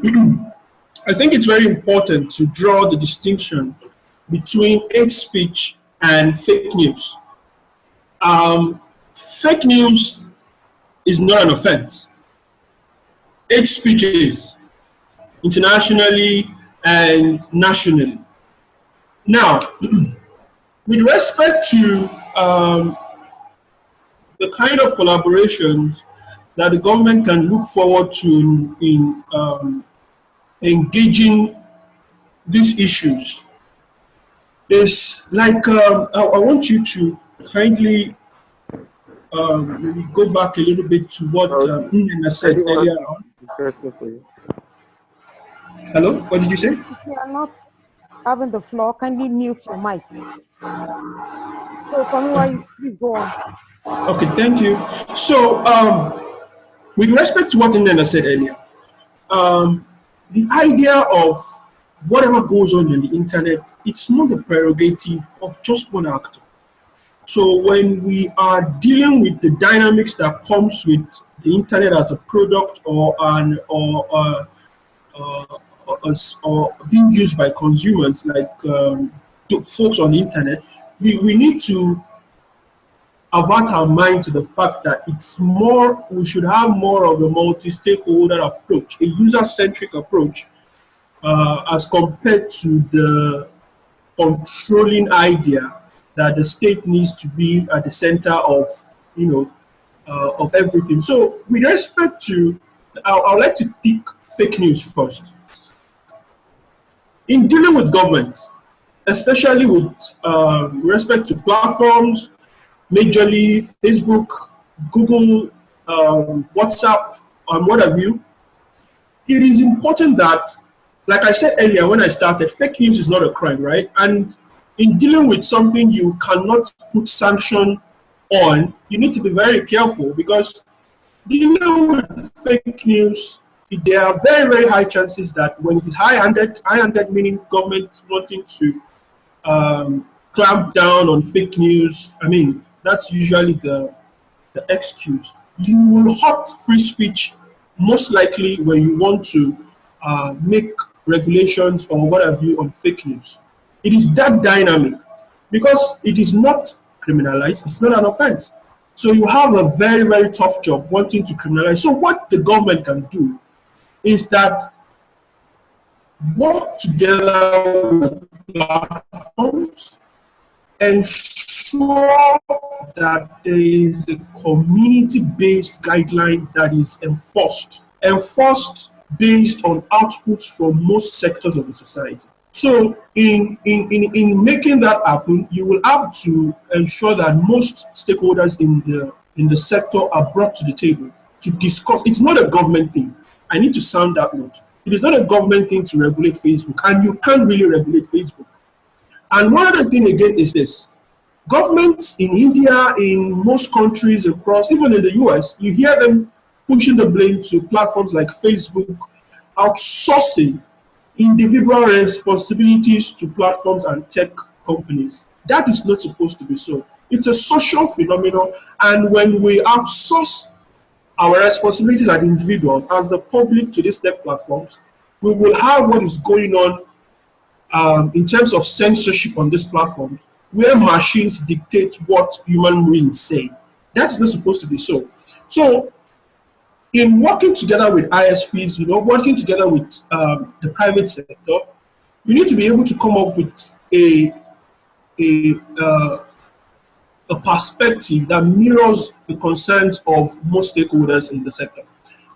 I think it's very important to draw the distinction between hate speech and fake news. Fake news is not an offense. Hate speech is, internationally and nationally. Now, with respect to the kind of collaborations that the government can look forward to in engaging these issues, is like, I want you to kindly maybe go back a little bit to what Nnenna said earlier on. Hello, what did you say? If you are not having the floor, kindly mute your mic. So tell me why, please go on. Okay, thank you. So with respect to what Nnenna said earlier, the idea of whatever goes on the internet, it's not the prerogative of just one actor. So when we are dealing with the dynamics that comes with the internet as a product or being used by consumers, like folks on the internet, we need to avert our mind to the fact that it's more, we should have more of a multi-stakeholder approach, a user-centric approach, as compared to the controlling idea that the state needs to be at the center of, of everything. So with respect to, I would like to pick fake news first. In dealing with government, especially with respect to platforms, majorly Facebook, Google, WhatsApp, and what have you, it is important that, like I said earlier when I started, fake news is not a crime, right? And in dealing with something you cannot put sanction on, you need to be very careful, because dealing with fake news, there are very, very high chances that when it is high-handed meaning government wanting to clamp down on fake news, I mean, that's usually the excuse. you will hurt free speech most likely when you want to make regulations or what have you on fake news. It is that dynamic because it is not criminalized, it's not an offense. So you have a very, very tough job wanting to criminalize. So what the government can do is that work together with platforms, ensure that there is a community-based guideline that is enforced based on outputs from most sectors of the society. So in making that happen, you will have to ensure that most stakeholders in the sector are brought to the table to discuss. It's not a government thing. I need to sound that note. It is not a government thing to regulate Facebook, and you can't really regulate Facebook. And one other thing again is this. Governments in India, in most countries across, even in the US, you hear them pushing the blame to platforms like Facebook, outsourcing individual responsibilities to platforms and tech companies. That is not supposed to be so. It's a social phenomenon, and when we outsource our responsibilities as individuals, as the public to these tech platforms, we will have what is going on in terms of censorship on these platforms, where machines dictate what human beings say. That's not supposed to be so. So, in working together with ISPs, working together with the private sector, we need to be able to come up with a perspective that mirrors the concerns of most stakeholders in the sector.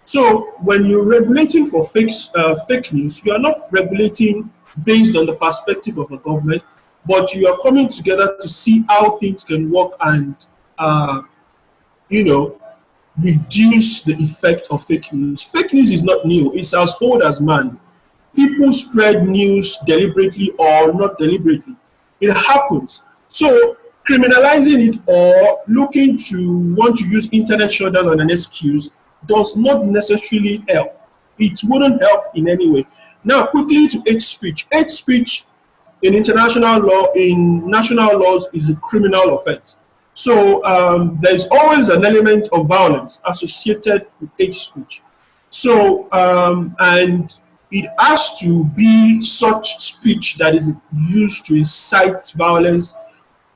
So when you're regulating for fake news, you are not regulating based on the perspective of the government, but you are coming together to see how things can work and, reduce the effect of fake news. Fake news is not new. It's as old as man. People spread news deliberately or not deliberately. It happens. So criminalizing it or looking to want to use internet shutdown as an excuse does not necessarily help. It wouldn't help in any way. Now, quickly to hate speech. Hate speech in international law, in national laws, is a criminal offense. So there's always an element of violence associated with hate speech. So, and it has to be such speech that is used to incite violence,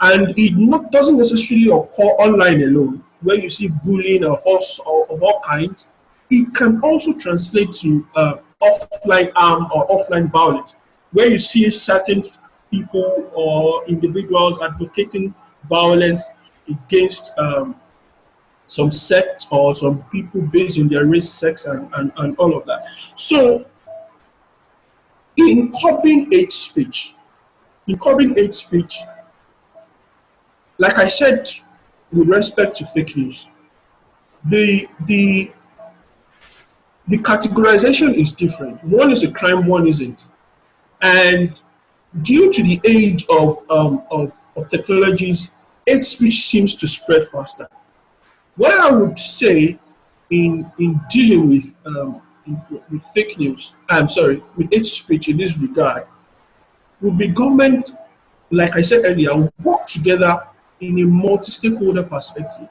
and it doesn't necessarily occur online alone, where you see bullying of all kinds. It can also translate to offline harm or offline violence, where you see certain people or individuals advocating violence against some sect or some people based on their race, sex, and all of that. So, in curbing hate speech, like I said, with respect to fake news, the categorization is different. One is a crime, one isn't. And due to the age of technologies, hate speech seems to spread faster. What I would say in dealing with fake news, with hate speech in this regard, would be government, like I said earlier, work together in a multi-stakeholder perspective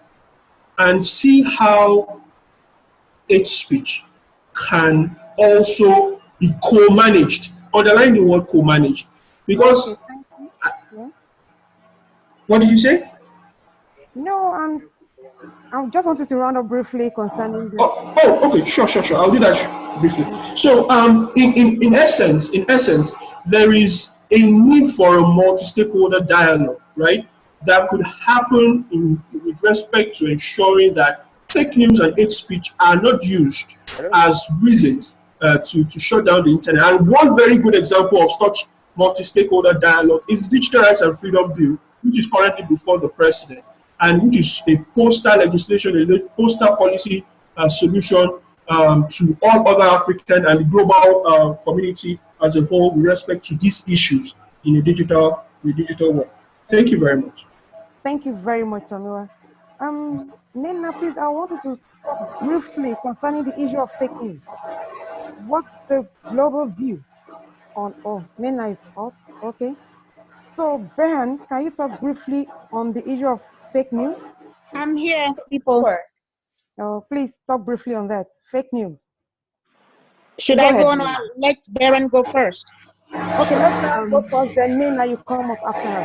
and see how hate speech can also be co-managed. Underline the word co-managed. Because, what did you say? No, I just wanted to round up briefly concerning this. Okay, sure. I'll do that briefly. So, in essence, there is a need for a multi-stakeholder dialogue, right? That could happen with respect to ensuring that fake news and hate speech are not used as reasons to shut down the internet. And one very good example of such multi-stakeholder dialogue is the Digital Rights and Freedom Bill, which is currently before the president, and which is a postal legislation, a postal policy solution to all other African and the global community as a whole with respect to these issues in the digital world. Thank you very much. Thank you very much, Tomiwa. Nnenna, please, I wanted to briefly concerning the issue of fake news. What's the global view on? Nnenna is up. Okay. So, Berhan, can you talk briefly on the issue of fake news? I'm here, people. Please talk briefly on that. Fake news. Should I go on or let Berhan go first? Okay, let's go first, then Nnenna, you come up after her.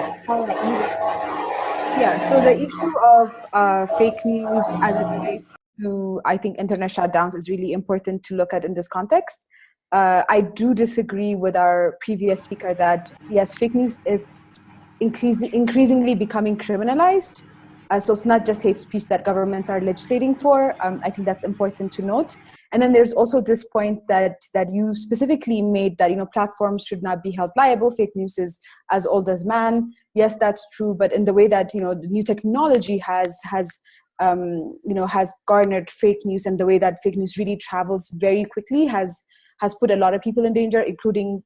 Yeah, so the issue of fake news as it relates to, I think, internet shutdowns is really important to look at in this context. I do disagree with our previous speaker that, yes, fake news is increasingly becoming criminalized. So it's not just hate speech that governments are legislating for. I think that's important to note. And then there's also this point that you specifically made that, platforms should not be held liable. Fake news is as old as man. Yes, that's true. But in the way that, the new technology has garnered fake news, and the way that fake news really travels very quickly has put a lot of people in danger, including,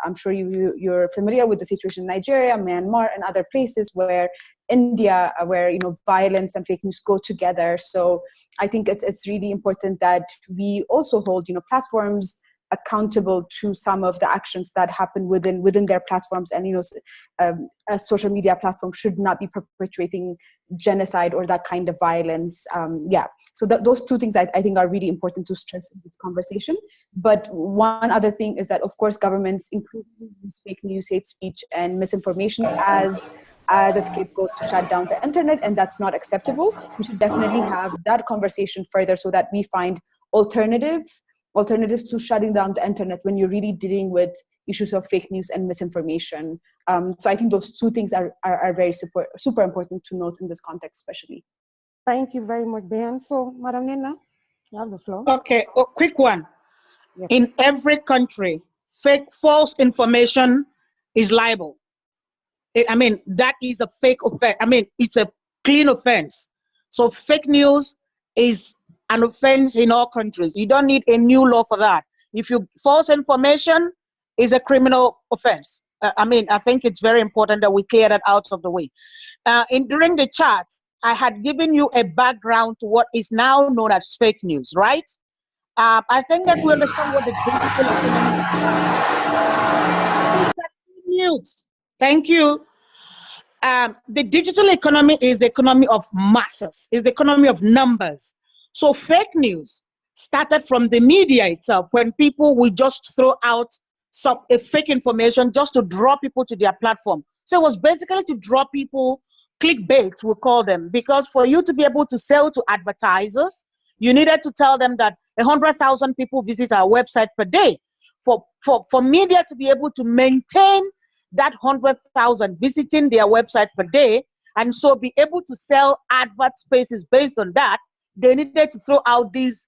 I'm sure you're familiar with the situation in Nigeria, Myanmar, and other places where India, where, violence and fake news go together. So I think it's really important that we also hold, platforms accountable to some of the actions that happen within their platforms. And, a social media platform should not be perpetuating genocide or that kind of violence. So those two things I think are really important to stress in this conversation. But one other thing is that, of course, governments increasingly use fake news, hate speech, and misinformation as a scapegoat to shut down the internet, and that's not acceptable. We should definitely have that conversation further so that we find alternatives to shutting down the internet when you're really dealing with issues of fake news and misinformation. So I think those two things are very super important to note in this context, especially. Thank you very much, Berhan. So, Madam Nnenna, you have the floor. Okay, a quick one. Yes. In every country, false information is liable. That is a fake offense. It's a clean offense. So fake news is an offense in all countries. You don't need a new law for that. False information is a criminal offense. I think it's very important that we clear that out of the way. During the chat, I had given you a background to what is now known as fake news, right? I think that we understand what the digital economy is. Thank you. The digital economy is the economy of masses, is the economy of numbers. So fake news started from the media itself, when people will just throw out a fake information just to draw people to their platform. So it was basically to draw people, clickbait, we call them, because for you to be able to sell to advertisers, you needed to tell them that 100,000 people visit our website per day. For media to be able to maintain that 100,000 visiting their website per day, and so be able to sell advert spaces based on that, they needed to throw out these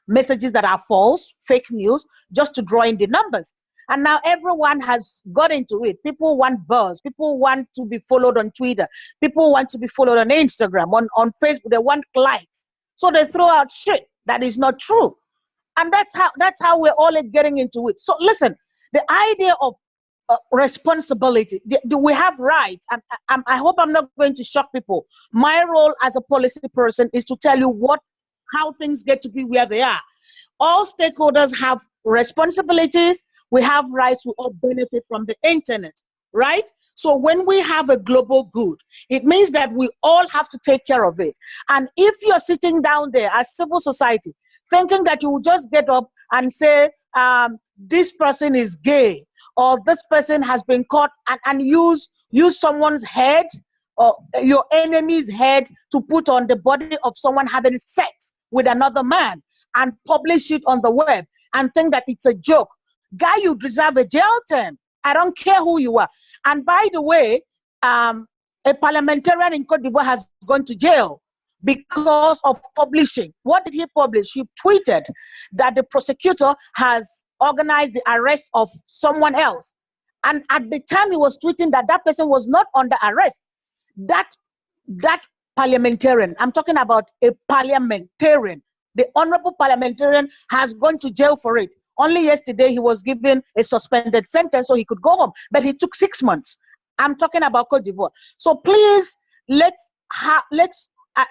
messages that are false, fake news, just to draw in the numbers. And now everyone has got into it. People want buzz. People want to be followed on Twitter. People want to be followed on Instagram, on Facebook. They want likes. So they throw out shit that is not true. And that's how we're all getting into it. So listen, the idea of responsibility, do we have rights? I hope I'm not going to shock people. My role as a policy person is to tell you how things get to be where they are. All stakeholders have responsibilities. We have rights. We all benefit from the internet, right? So when we have a global good, it means that we all have to take care of it. And if you're sitting down there as civil society, thinking that you will just get up and say, this person is gay, or this person has been caught, and use someone's head or your enemy's head to put on the body of someone having sex with another man and publish it on the web and think that it's a joke. Guy, you deserve a jail term. I don't care who you are. And by the way, a parliamentarian in Cote d'Ivoire has gone to jail because of publishing. What did he publish? He tweeted that the prosecutor has organized the arrest of someone else. And at the time he was tweeting that person was not under arrest. That parliamentarian, I'm talking about a parliamentarian, the honorable parliamentarian has gone to jail for it. Only yesterday he was given a suspended sentence so he could go home, but he took 6 months. I'm talking about Cote d'Ivoire. So please, let's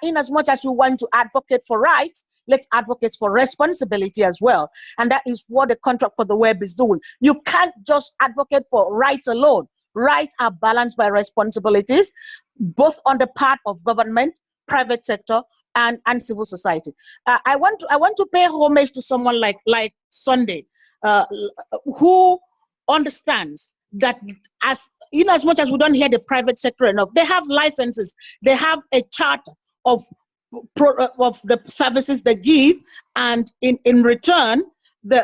in as much as we want to advocate for rights, let's advocate for responsibility as well. And that is what the contract for the web is doing. You can't just advocate for rights alone. Rights are balanced by responsibilities, both on the part of government, private sector and civil society. I want to pay homage to someone like Sunday, who understands that as much as we don't hear the private sector enough, they have licenses, they have a charter of the services they give, and in return the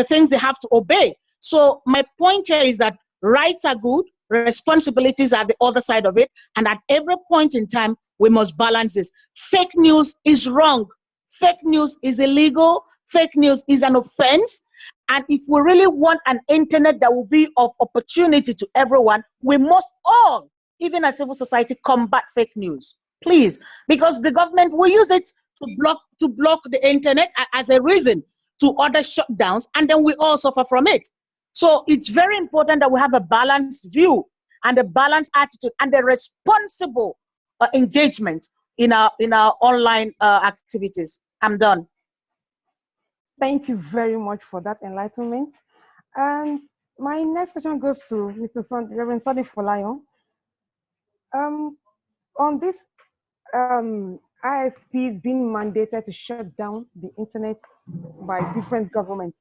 things they have to obey. So my point here is that rights are good, responsibilities are the other side of it, and at every point in time we must balance this. Fake news is wrong, fake news is illegal, fake news is an offense, and if we really want an internet that will be of opportunity to everyone, we must all, even as civil society, combat fake news, please, because the government will use it to block the internet as a reason to order shutdowns, and then we all suffer from it. So it's very important that we have a balanced view and a balanced attitude and a responsible engagement in our online activities. I'm done. Thank you very much for that enlightenment. And my next question goes to Mr. Reverend Sunday Folayon. On this ISPs being mandated to shut down the internet by different governments,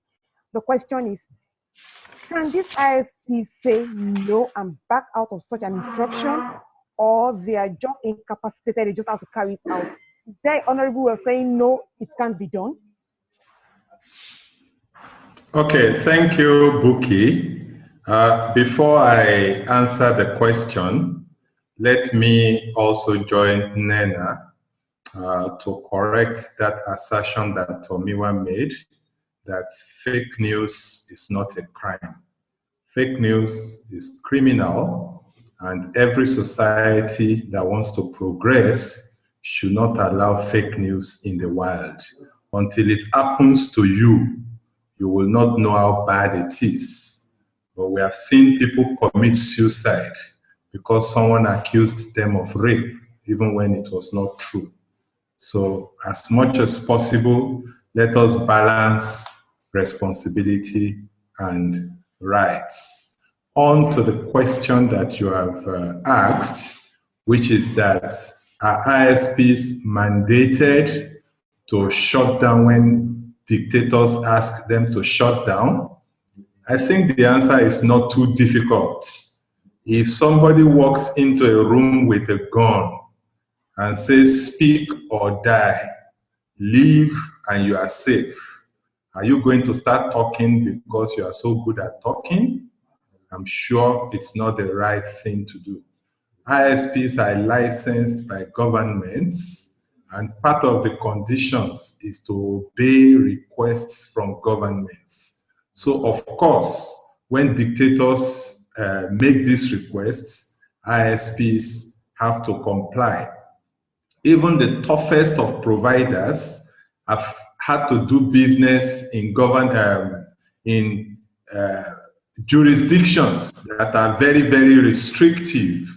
the question is, can this ISP say no and back out of such an instruction, or they are just incapacitated, they just have to carry it out? The Honorable were saying no, it can't be done. Okay, thank you, Buki. Before I answer the question, let me also join Nnenna to correct that assertion that Tomiwa made, that fake news is not a crime. Fake news is criminal, and every society that wants to progress should not allow fake news in the wild. Until it happens to you, you will not know how bad it is. But we have seen people commit suicide because someone accused them of rape, even when it was not true. So as much as possible, let us balance responsibility and rights. On to the question that you have asked, which is that are ISPs mandated to shut down when dictators ask them to shut down? I think the answer is not too difficult. If somebody walks into a room with a gun and says, speak or die, leave and you are safe, are you going to start talking because you are so good at talking? I'm sure it's not the right thing to do. ISPs are licensed by governments, and part of the conditions is to obey requests from governments. So of course, when dictators make these requests, ISPs have to comply. Even the toughest of providers have had to do business in jurisdictions that are very, very restrictive.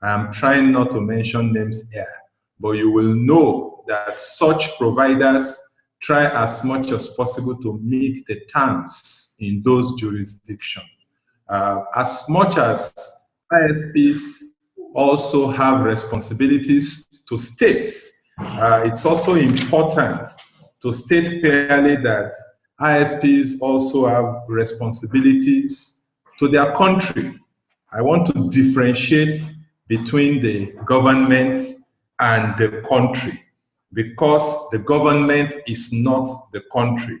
I'm trying not to mention names here, but you will know that such providers try as much as possible to meet the terms in those jurisdictions. As much as ISPs also have responsibilities to states, it's also important to state clearly that ISPs also have responsibilities to their country. I want to differentiate between the government and the country, because the government is not the country.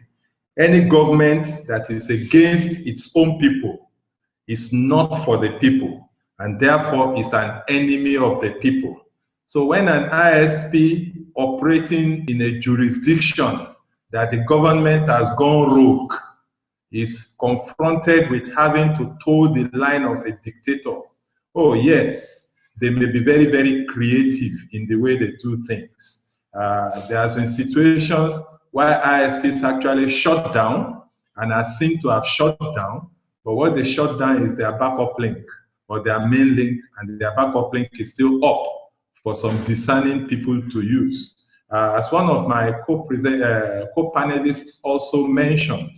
Any government that is against its own people is not for the people, and therefore is an enemy of the people. So when an ISP operating in a jurisdiction that the government has gone rogue is confronted with having to toe the line of a dictator, oh yes, they may be very, very creative in the way they do things. There has been situations where ISPs actually shut down and are seen to have shut down, but what they shut down is their backup link or their main link, and their backup link is still up for some discerning people to use. As one of my co-panelists also mentioned,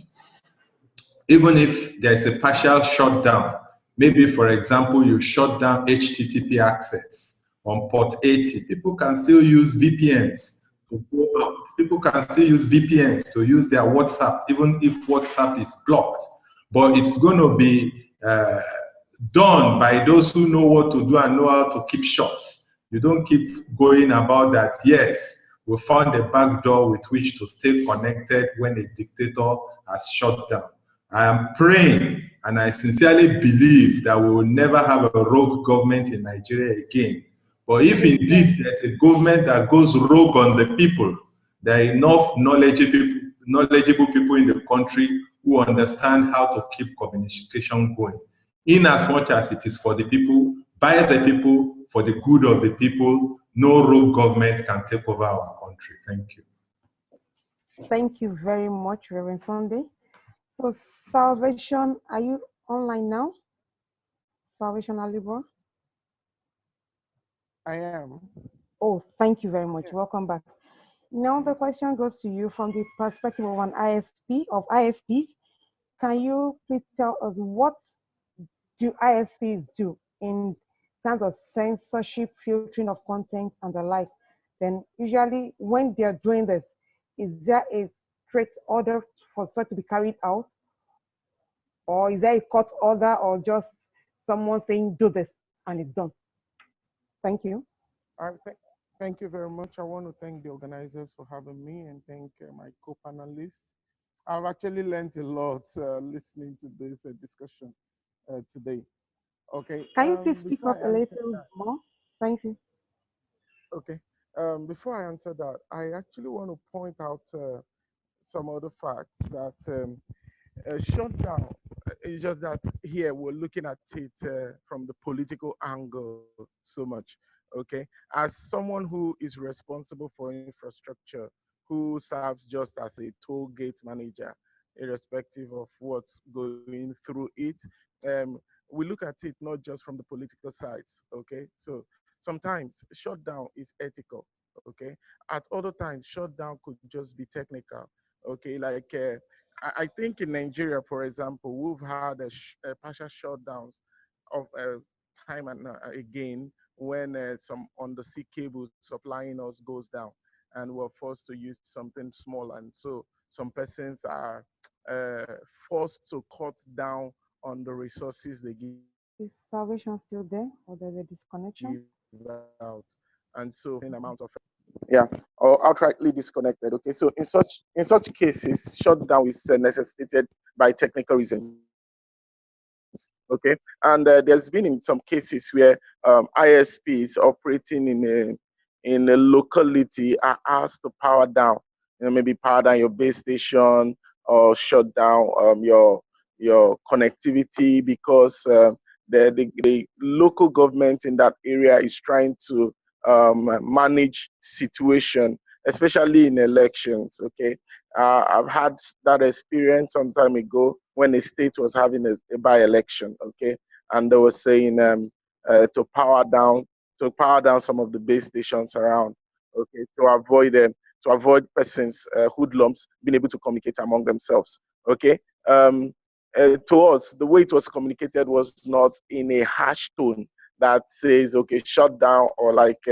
even if there's a partial shutdown, maybe for example, you shut down HTTP access on port 80. People can still use VPNs to go out. People can still use VPNs to use their WhatsApp, even if WhatsApp is blocked. But it's going to be done by those who know what to do and know how to keep shots. You don't keep going about that, yes, we found a back door with which to stay connected when a dictator has shut down. I am praying and I sincerely believe that we will never have a rogue government in Nigeria again. But if indeed there's a government that goes rogue on the people, there are enough knowledgeable people in the country who understand how to keep communication going. In as much as it is for the people, by the people, for the good of the people, no rogue government can take over our country. Thank you. Thank you very much, Reverend Sunday. So, Salvation, are you online now? Salvation Alibor? I am. Oh, thank you very much. Welcome back. Now the question goes to you from the perspective of an ISP, of ISPs. Can you please tell us what do ISPs do in terms of censorship, filtering of content and the like? Then usually when they're doing this, is there a strict order for such to be carried out? Or is there a court order or just someone saying do this and it's done? Thank you. Thank you very much. I want to thank the organizers for having me and thank my co-panelists. I've actually learned a lot listening to this discussion today. Okay. Can you please speak up a little more? Thank you. Okay. Before I answer that, I actually want to point out some other facts that shutdown. It's just that here we're looking at it from the political angle so much. Okay, as someone who is responsible for infrastructure, who serves just as a toll gate manager, irrespective of what's going through it, we look at it not just from the political sides. Okay, so sometimes shutdown is ethical. Okay, at other times shutdown could just be technical. Okay, like I think in Nigeria, for example, we've had a partial shutdowns of time and again when some undersea cables supplying us goes down and we're forced to use something small. And so some persons are forced to cut down on the resources they give. Is Salvation still there or there's a disconnection? Out. And so an amount of or outrightly disconnected. Okay, so in such cases, shutdown is necessitated by technical reasons. Okay, and there's been in some cases where ISPs operating in a locality are asked to power down, maybe power down your base station or shut down your connectivity because the local government in that area is trying to manage situation, especially in elections. Okay, I've had that experience some time ago when a state was having a by-election. Okay, and they were saying to power down some of the base stations around. Okay, to avoid persons hoodlums being able to communicate among themselves. Okay. To us, the way it was communicated was not in a harsh tone that says, okay, shut down, or like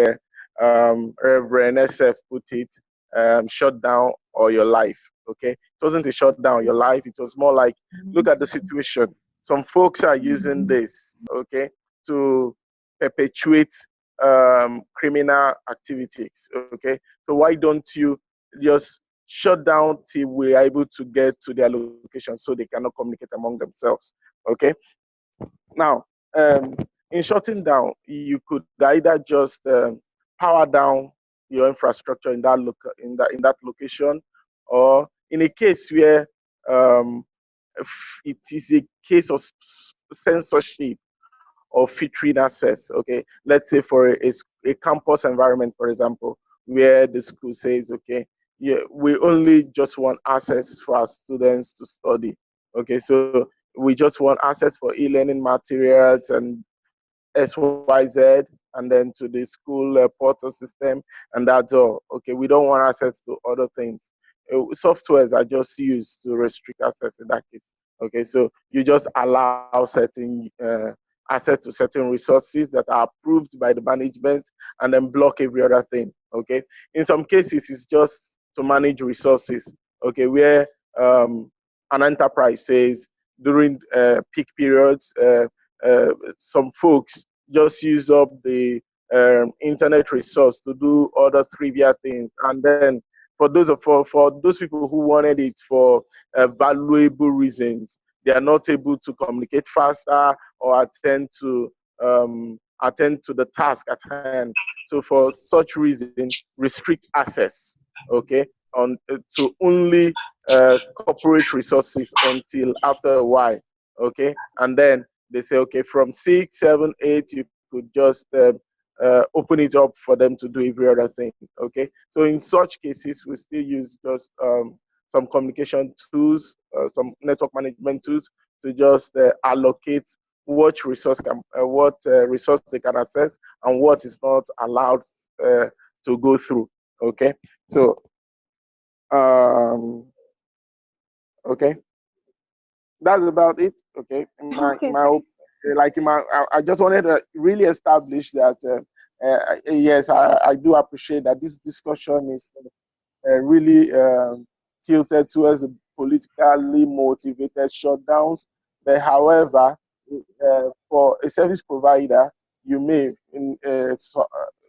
Reverend SF put it, shut down or your life. Okay, it wasn't a shut down your life. It was more like, look at the situation. Some folks are using this, okay, to perpetuate criminal activities. Okay, so why don't you just shut down till we're able to get to their location so they cannot communicate among themselves? Okay, now in shutting down, you could either just power down your infrastructure in that location, or in a case where it is a case of censorship or filtering access. Okay, let's say for a campus environment, for example, where the school says, okay, yeah, we only just want access for our students to study. Okay, so we just want access for e-learning materials and XYZ, and then to the school portal system, and that's all. Okay, we don't want access to other things. Softwares are just used to restrict access in that case. Okay, so you just allow certain access to certain resources that are approved by the management and then block every other thing, okay? In some cases, it's just to manage resources, okay, where an enterprise says during peak periods, some folks just use up the internet resource to do other trivial things, and then for those people who wanted it for valuable reasons, they are not able to communicate faster or attend to the task at hand. So for such reason, restrict access, okay, on to only corporate resources until after a while, okay, and then they say, okay, from 6, 7, 8, you could just open it up for them to do every other thing, okay. So in such cases, we still use just some communication tools, some network management tools to just allocate what resource they can access and what is not allowed to go through, okay. So okay, that's about it, okay. I just wanted to really establish that yes, I do appreciate that this discussion is really tilted towards the politically motivated shutdowns. But however, for a service provider, you may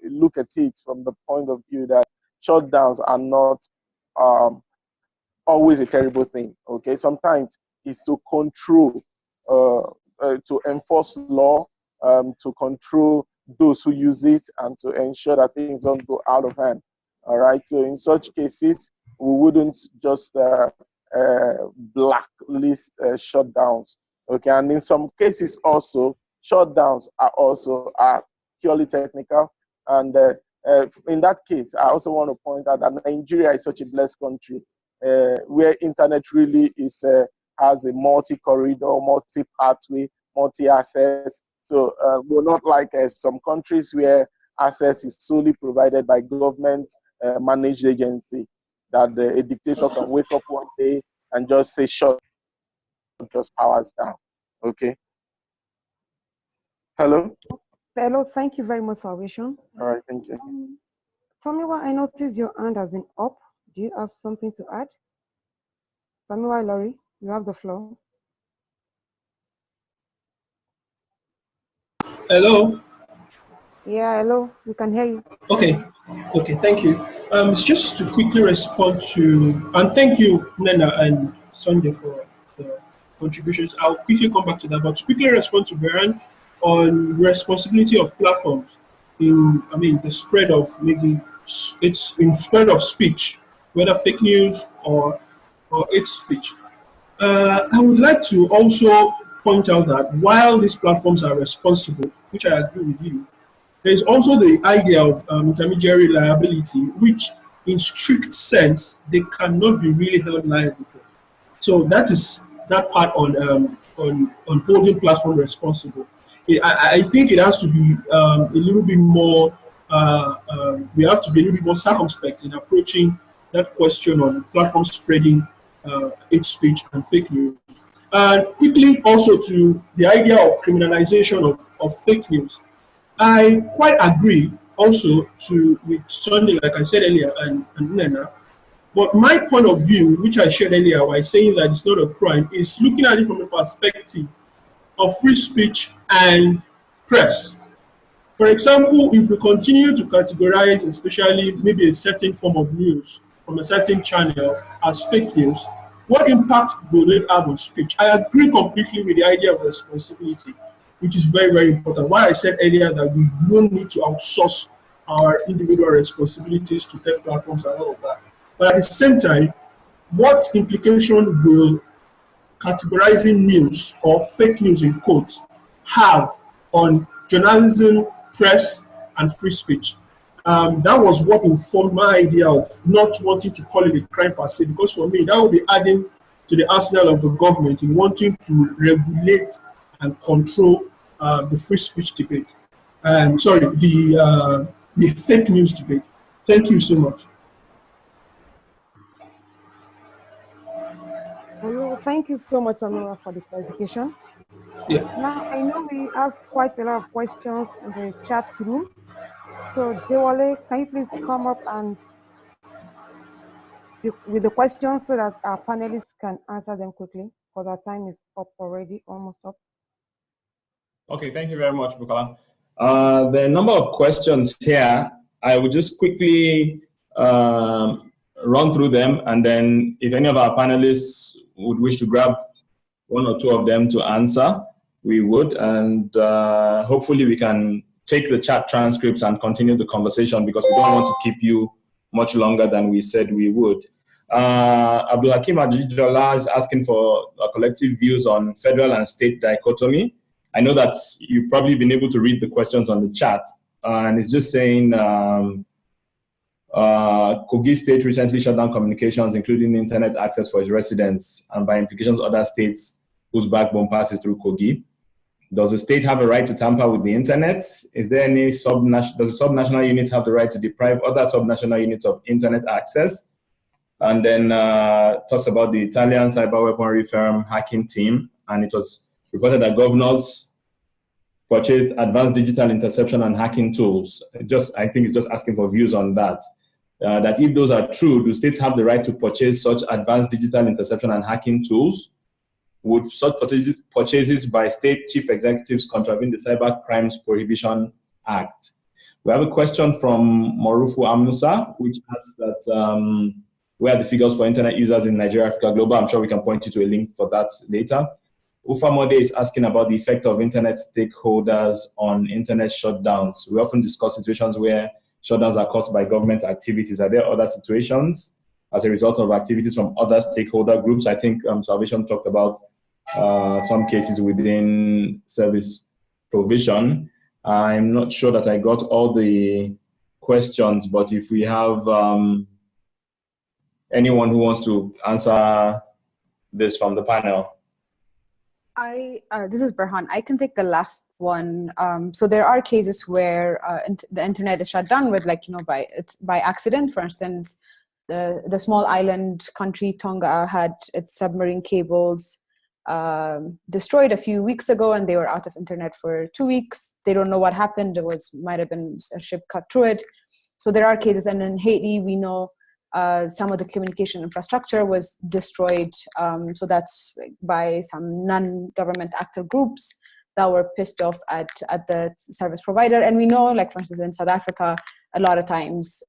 look at it from the point of view that shutdowns are not always a terrible thing, okay? Sometimes it's to control, to enforce law, to control those who use it, and to ensure that things don't go out of hand. All right. So in such cases, we wouldn't just blacklist shutdowns. Okay. And in some cases, also shutdowns are purely technical. And in that case, I also want to point out that Nigeria is such a blessed country where internet really has a multi-corridor, multi-pathway, multi-access. So we're not like some countries where access is solely provided by government managed agency, that a dictator can wake up one day and just say shut, just powers down. Okay. Hello. Hello. Thank you very much, Salvation. All right. Thank you. Tomiwa, I noticed your hand has been up. Do you have something to add? Tomiwa, Laurie, you have the floor. Hello. Yeah, hello. We can hear you. Okay. Okay. Thank you. It's just to quickly respond to, and thank you, Nnenna and Sunday, for the contributions. I'll quickly come back to that, but to quickly respond to Berhan on responsibility of platforms in, the spread of spread of speech, whether fake news or hate speech. I would like to also point out that while these platforms are responsible, which I agree with you, there is also the idea of intermediary liability, which in strict sense, they cannot be really held liable for. So that is that part on holding platform responsible. I think it has to be a little bit more, we have to be a little bit more circumspect in approaching that question on platform spreading hate speech and fake news. And quickly also to the idea of criminalization of fake news. I quite agree also with Sunday, like I said earlier, and Nnenna. But my point of view, which I shared earlier by saying that it's not a crime, is looking at it from the perspective of free speech and press. For example, if we continue to categorize, especially maybe a certain form of news from a certain channel as fake news, what impact will it have on speech? I agree completely with the idea of responsibility, which is very, very important. Why I said earlier that we don't need to outsource our individual responsibilities to tech platforms and all of that. But at the same time, what implication will categorizing news or fake news in quotes have on journalism, press, and free speech? That was what informed my idea of not wanting to call it a crime per se, because for me, that would be adding to the arsenal of the government in wanting to regulate and control the free speech debate. The fake news debate. Thank you so much. Hello, thank you so much, Amira, for the clarification. Yeah. Now, I know we asked quite a lot of questions in the chat room. So, Dewole, can you please come up and with the questions so that our panelists can answer them quickly, because our time is up already, almost up. Okay, thank you very much, Bukola. There are a number of questions here. I will just quickly run through them, and then if any of our panelists would wish to grab one or two of them to answer, we would, and hopefully we can take the chat transcripts and continue the conversation, because we don't want to keep you much longer than we said we would. Abdul Hakim Ajijola is asking for collective views on federal and state dichotomy. I know that you've probably been able to read the questions on the chat, and it's just saying Kogi State recently shut down communications, including internet access for its residents, and by implications other states whose backbone passes through Kogi. Does the state have a right to tamper with the internet? Is there any does a subnational unit have the right to deprive other subnational units of internet access? And then talks about the Italian cyber weaponry firm hacking team, and it was reported that governors purchased advanced digital interception and hacking tools. I think it's just asking for views on that. That if those are true, do states have the right to purchase such advanced digital interception and hacking tools? Would such purchases by state chief executives contravene the Cyber Crimes Prohibition Act? We have a question from Morufu Amnusa, which asks that where are the figures for internet users in Nigeria, Africa, Global? I'm sure we can point you to a link for that later. Ufamode is asking about the effect of internet stakeholders on internet shutdowns. We often discuss situations where shutdowns are caused by government activities. Are there other situations as a result of activities from other stakeholder groups? I think Salvation talked about some cases within service provision. I'm not sure that I got all the questions, but if we have anyone who wants to answer this from the panel. This is Berhan. I can take the last one. So there are cases where the internet is shut down with, by accident. For instance, the small island country Tonga had its submarine cables destroyed a few weeks ago, and they were out of internet for 2 weeks. They don't know what happened. Might have been a ship cut through it. So there are cases, and in Haiti, we know some of the communication infrastructure was destroyed. So that's by some non-government actor groups that were pissed off at the service provider. And we know, for instance, in South Africa, a lot of times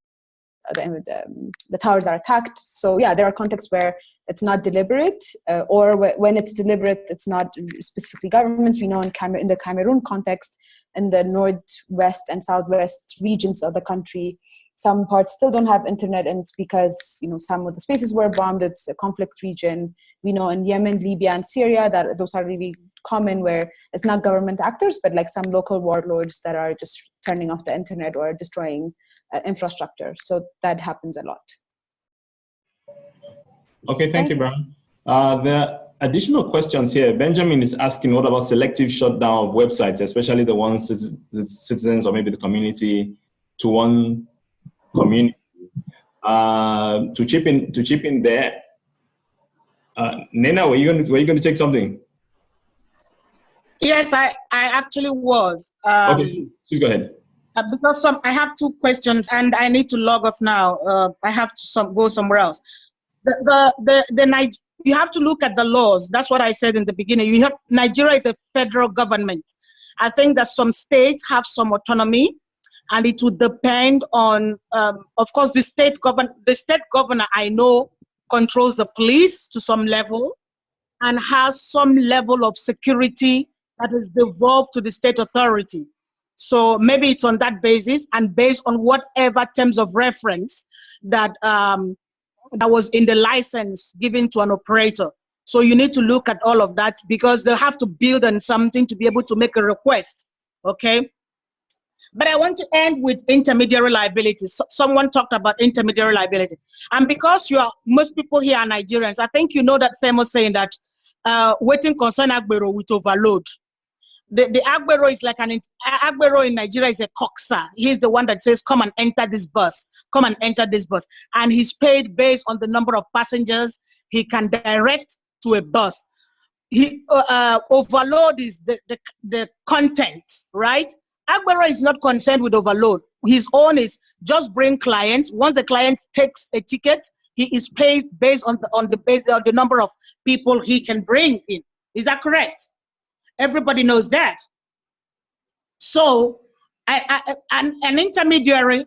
the towers are attacked. So yeah, there are contexts where it's not deliberate, or when it's deliberate, it's not specifically governments. We know in the Cameroon context, in the northwest and southwest regions of the country, some parts still don't have internet, and it's because some of the spaces were bombed. It's a conflict region. We know in Yemen, Libya, and Syria that those are really common, where it's not government actors, but some local warlords that are just turning off the internet or destroying infrastructure. So that happens a lot. Okay, thank you, Brian. The additional questions here, Benjamin is asking, what about selective shutdown of websites, especially the ones citizens or maybe the community to one community? To chip in there, Nnenna, were you going to take something? Yes, I actually was. Okay, please go ahead. Because I have two questions and I need to log off now. I have to go somewhere else. You have to look at the laws. That's what I said in the beginning. Nigeria is a federal government. I think that some states have some autonomy, and it would depend on, of course, the state governor I know controls the police to some level and has some level of security that is devolved to the state authority. So maybe it's on that basis, and based on whatever terms of reference that that was in the license given to an operator. So you need to look at all of that, because they have to build on something to be able to make a request, okay? But I want to end with intermediary liability. Someone talked about intermediary liability. And because most people here are Nigerians, I think you know that famous saying that waiting concern Agbero with overload. The Agbero is Agbero in Nigeria is a coxer. He's the one that says, come and enter this bus, come and enter this bus. And he's paid based on the number of passengers he can direct to a bus. he overload is the content, right? Agbero is not concerned with overload. His own is just bring clients. Once the client takes a ticket, he is paid based on the number of people he can bring in. Is that correct? Everybody knows that. So an intermediary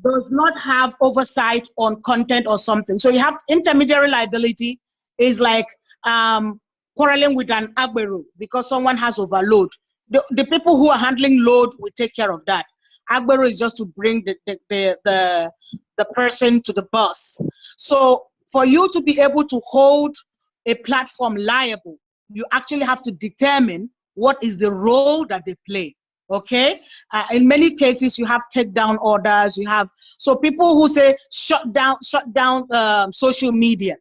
does not have oversight on content or something. So you have intermediary liability is like quarreling with an Agbero because someone has overload. The people who are handling load will take care of that. Agbero is just to bring the person to the bus. So for you to be able to hold a platform liable, you actually have to determine what is the role that they play. Okay, in many cases you have takedown orders. You have people who say shut down social media.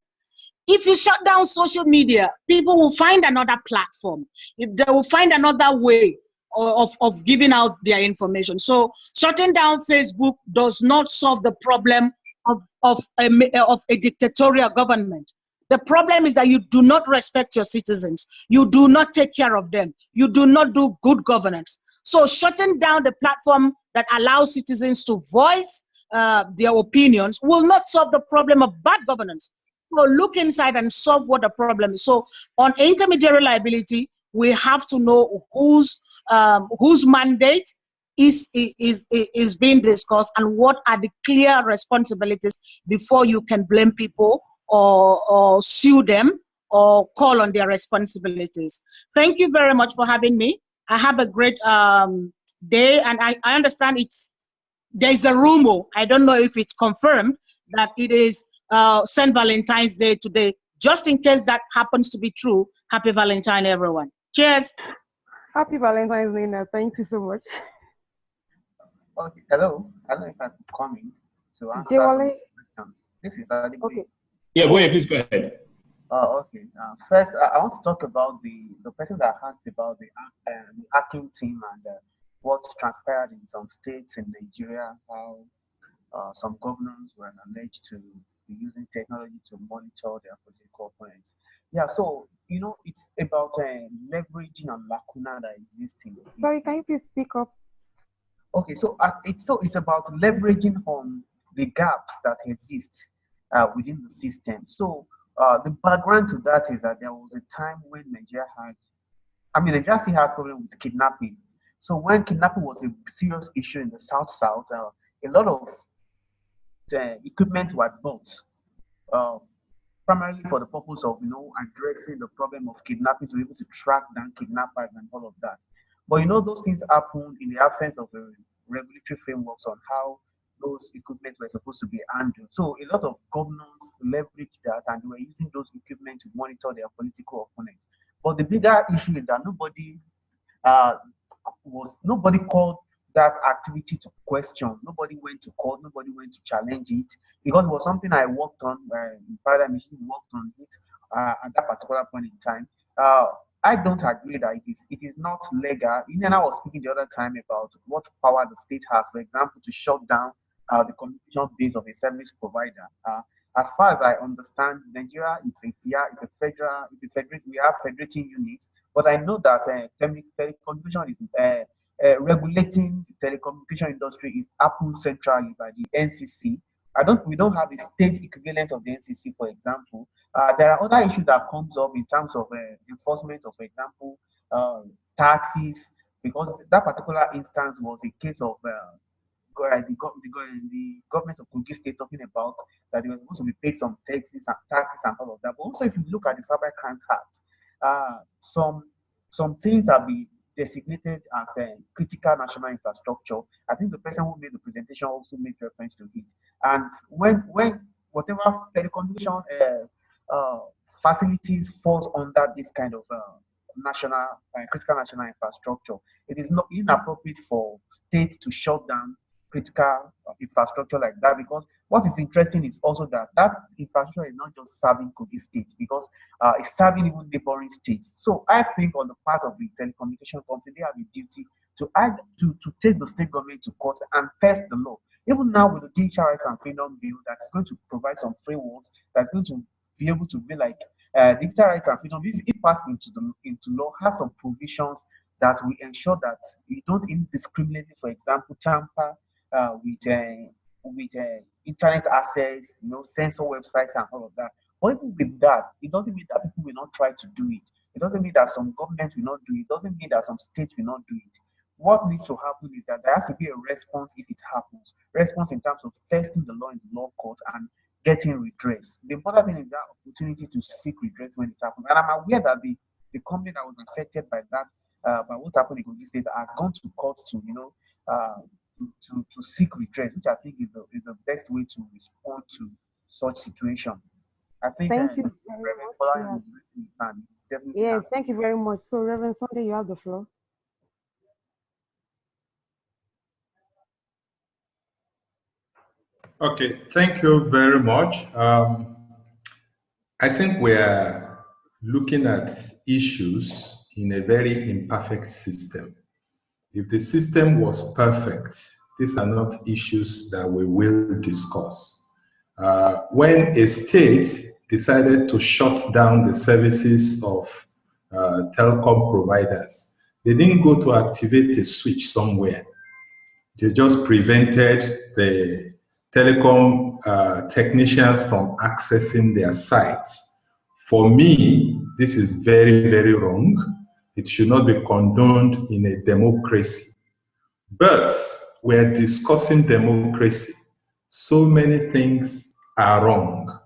If you shut down social media, people will find another platform. If they will find another way of giving out their information. So shutting down Facebook does not solve the problem of a dictatorial government. The problem is that you do not respect your citizens. You do not take care of them. You do not do good governance. So shutting down the platform that allows citizens to voice their opinions will not solve the problem of bad governance. So look inside and solve what the problem is. So on intermediary liability, we have to know whose mandate is being discussed and what are the clear responsibilities before you can blame people or sue them or call on their responsibilities. Thank you very much for having me. I have a great day, and I understand there's a rumor, I don't know if it's confirmed, that it is St. Valentine's Day today. Just in case that happens to be true, happy Valentine, everyone. Cheers. Happy Valentine's Day, Nnenna. Thank you so much. Okay, hello. I don't know if I'm coming to answer Dewole. some questions. This is Adegoke. Okay. Yeah, Boye, please go ahead. Oh, okay. First, I want to talk about the person that asked about the hacking team and what transpired in some states in Nigeria, how some governors were alleged to be using technology to monitor their political opponents. Yeah, so, it's about leveraging a lacuna that exists in. Sorry, can you please speak up? Okay, so it's about leveraging on the gaps that exist within the system. So the background to that is that there was a time when Nigeria still has problem with kidnapping. So when kidnapping was a serious issue in the South, a lot of equipment were built, primarily for the purpose of addressing the problem of kidnapping, to be able to track down kidnappers and all of that. But those things happened in the absence of a regulatory frameworks on how those equipment were supposed to be handled. So a lot of governors leveraged that, and they were using those equipment to monitor their political opponents. But the bigger issue is that nobody called that activity to question. Nobody went to court. Nobody went to challenge it, because it was something I worked on in Paradigm Mission. Worked on it at that particular point in time. I don't agree that it is not legal. Nnenna was speaking the other time about what power the state has, for example, to shut down the communication base of a service provider. As far as I understand, Nigeria we have federating units, but I know that telecommunication is regulating the telecommunication industry is happened centrally by the NCC. We don't have a state equivalent of the NCC, for example. There are other issues that comes up in terms of enforcement of, for example, taxes, because that particular instance was a case of the government of Kogi State talking about that they were supposed to be paid some taxes and all of that. But also, if you look at the Cyber Crimes Act, some things have been designated as critical national infrastructure. I think the person who made the presentation also made reference to it. And when whatever telecommunication facilities falls under this kind of critical national infrastructure, it is not inappropriate for states to shut down critical infrastructure like that, because what is interesting is also that infrastructure is not just serving Kogi State, because it's serving even neighboring states. So I think on the part of the telecommunication company, they have a duty to take the state government to court and pass the law. Even now with the Digital Rights and Freedom Bill, that's going to provide some frameworks that's going to be able to be like digital rights and freedom, if passed into law, has some provisions that will ensure that you don't indiscriminately, for example, tamper with internet access, censor websites and all of that. But even with that, it doesn't mean that people will not try to do it. It doesn't mean that some governments will not do it. It doesn't mean that some states will not do it. What needs to happen is that there has to be a response if it happens. Response in terms of testing the law in the law court and getting redress. The important thing is that opportunity to seek redress when it happens. And I'm aware that the company that was affected by that, by what happened in Kogi State, has gone to court to, to seek redress, which I think is the best way to respond to such situation. I think. Thank you very much. Yes, thank you very much. So, Reverend Sunday, you have the floor. Okay, thank you very much. I think we are looking at issues in a very imperfect system. If the system was perfect, these are not issues that we will discuss. When a state decided to shut down the services of telecom providers, they didn't go to activate a switch somewhere. They just prevented the telecom technicians from accessing their sites. For me, this is very, very wrong. It should not be condoned in a democracy. But we're discussing democracy. So many things are wrong.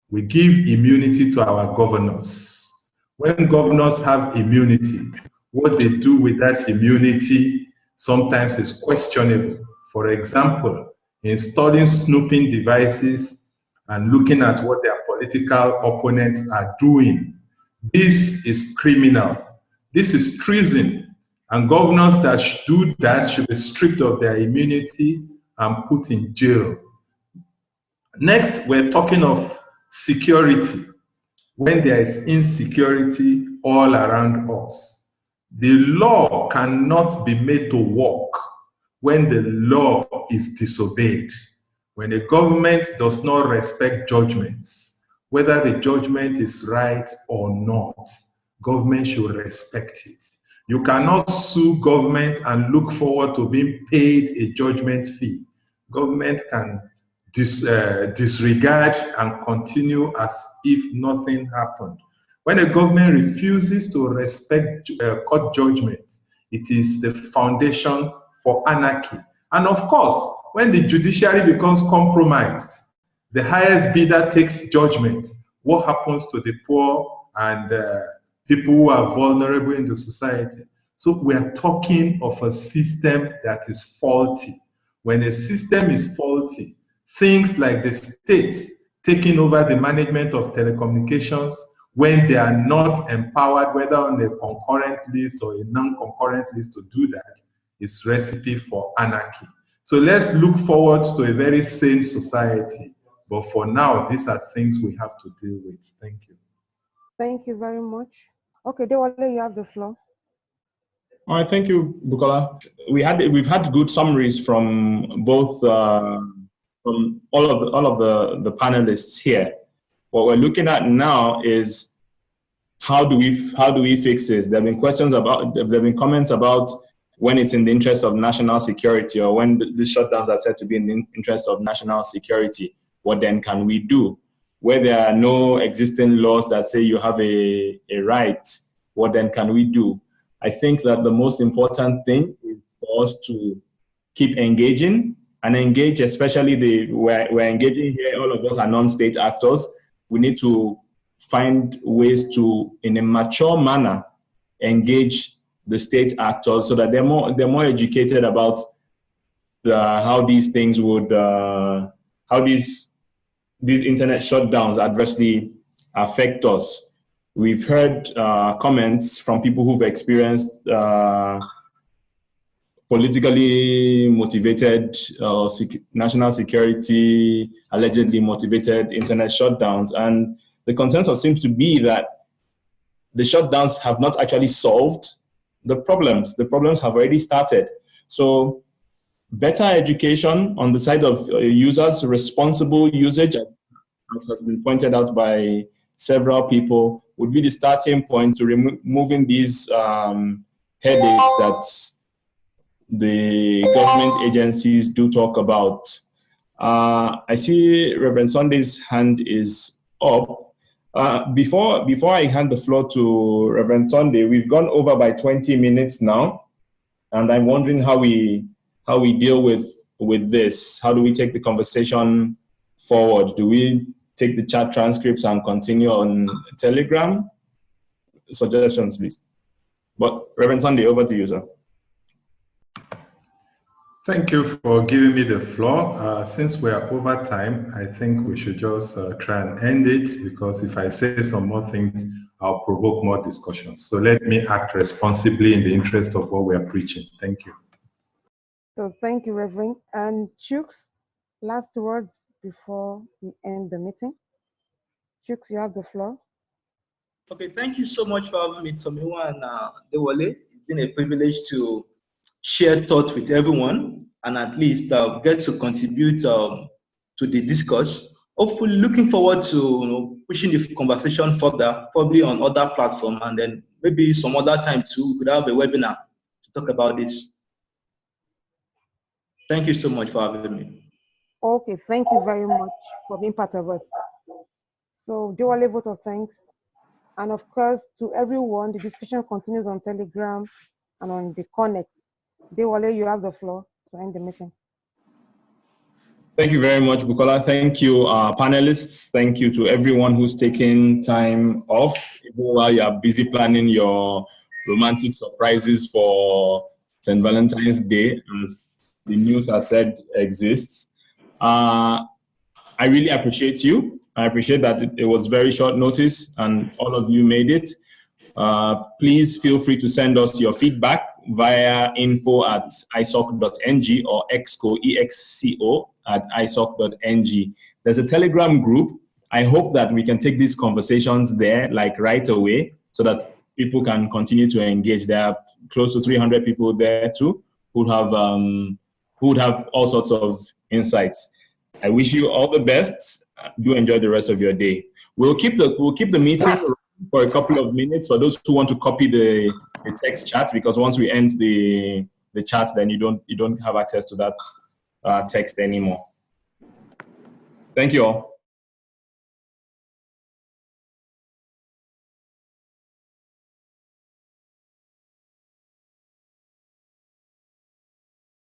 We give immunity to our governors. When governors have immunity, what they do with that immunity sometimes is questionable. For example, installing snooping devices and looking at what their political opponents are doing. This is criminal. This is treason. And governors that do that should be stripped of their immunity and put in jail. Next, we're talking of security. When there is insecurity all around us, the law cannot be made to work when the law is disobeyed. When a government does not respect judgments, whether the judgment is right or not, government should respect it. You cannot sue government and look forward to being paid a judgment fee. Government can disregard and continue as if nothing happened. When a government refuses to respect court judgment, it is the foundation for anarchy. And of course, when the judiciary becomes compromised, the highest bidder takes judgment. What happens to the poor and people who are vulnerable in the society? So we are talking of a system that is faulty. When a system is faulty, things like the state taking over the management of telecommunications when they are not empowered, whether on a concurrent list or a non-concurrent list, to do that, is recipe for anarchy. So let's look forward to a very sane society. But for now, these are things we have to deal with. Thank you. Thank you very much. Okay, Dewole, you have the floor. All right, thank you, Bukola. We've had good summaries from both from all of the panelists here. What we're looking at now is how do we fix this? There have been comments about when it's in the interest of national security, or when the shutdowns are said to be in the interest of national security. What then can we do? Where there are no existing laws that say you have a right, what then can we do? I think that the most important thing is for us to keep engaging and engage, especially we're engaging here, all of us are non-state actors. We need to find ways to, in a mature manner, engage the state actors so that they're more educated about how these things would, how these internet shutdowns adversely affect us. We've heard comments from people who've experienced politically motivated, national security, allegedly motivated internet shutdowns. And the consensus seems to be that the shutdowns have not actually solved the problems. The problems have already started. So better education on the side of users, responsible usage, as has been pointed out by several people would be the starting point to removing these headaches that the government agencies do talk about. I see Reverend Sunday's hand is up. Before I hand the floor to Reverend Sunday, we've gone over by 20 minutes now, and I'm wondering how we deal with this. How do we take the conversation forward? Do we take the chat transcripts and continue on Telegram? Suggestions, please. But Reverend Sunday, over to you, sir. Thank you for giving me the floor. Since we are over time, I think we should just try and end it, because if I say some more things, I'll provoke more discussions. So let me act responsibly in the interest of what we are preaching. Thank you. So thank you, Reverend. And Chuks, last words before we end the meeting. Chuks, you have the floor. Okay, thank you so much for having me, Tomiwa and Dewole. It's been a privilege to share thoughts with everyone and at least get to contribute to the discourse. Hopefully, looking forward to pushing the conversation further, probably on other platforms, and then maybe some other time too, we could have a webinar to talk about this. Thank you so much for having me. Okay, thank you very much for being part of us. So, Dewole, vote of thanks. And of course, to everyone, the discussion continues on Telegram and on the Connect. Dewole, you have the floor to end the meeting. Thank you very much, Bukola. Thank you, panelists. Thank you to everyone who's taking time off, even while you are busy planning your romantic surprises for St. Valentine's Day, as the news has said exists. I really appreciate you. I appreciate that it was very short notice and all of you made it. Please feel free to send us your feedback via info@isoc.ng or exco@isoc.ng. There's a Telegram group. I hope that we can take these conversations there like right away so that people can continue to engage. There are close to 300 people there too who would have all sorts of insights. I wish you all the best. Do enjoy the rest of your day. We'll keep the meeting for a couple of minutes for those who want to copy the text chat, because once we end the chat, then you don't have access to that text anymore. Thank you all.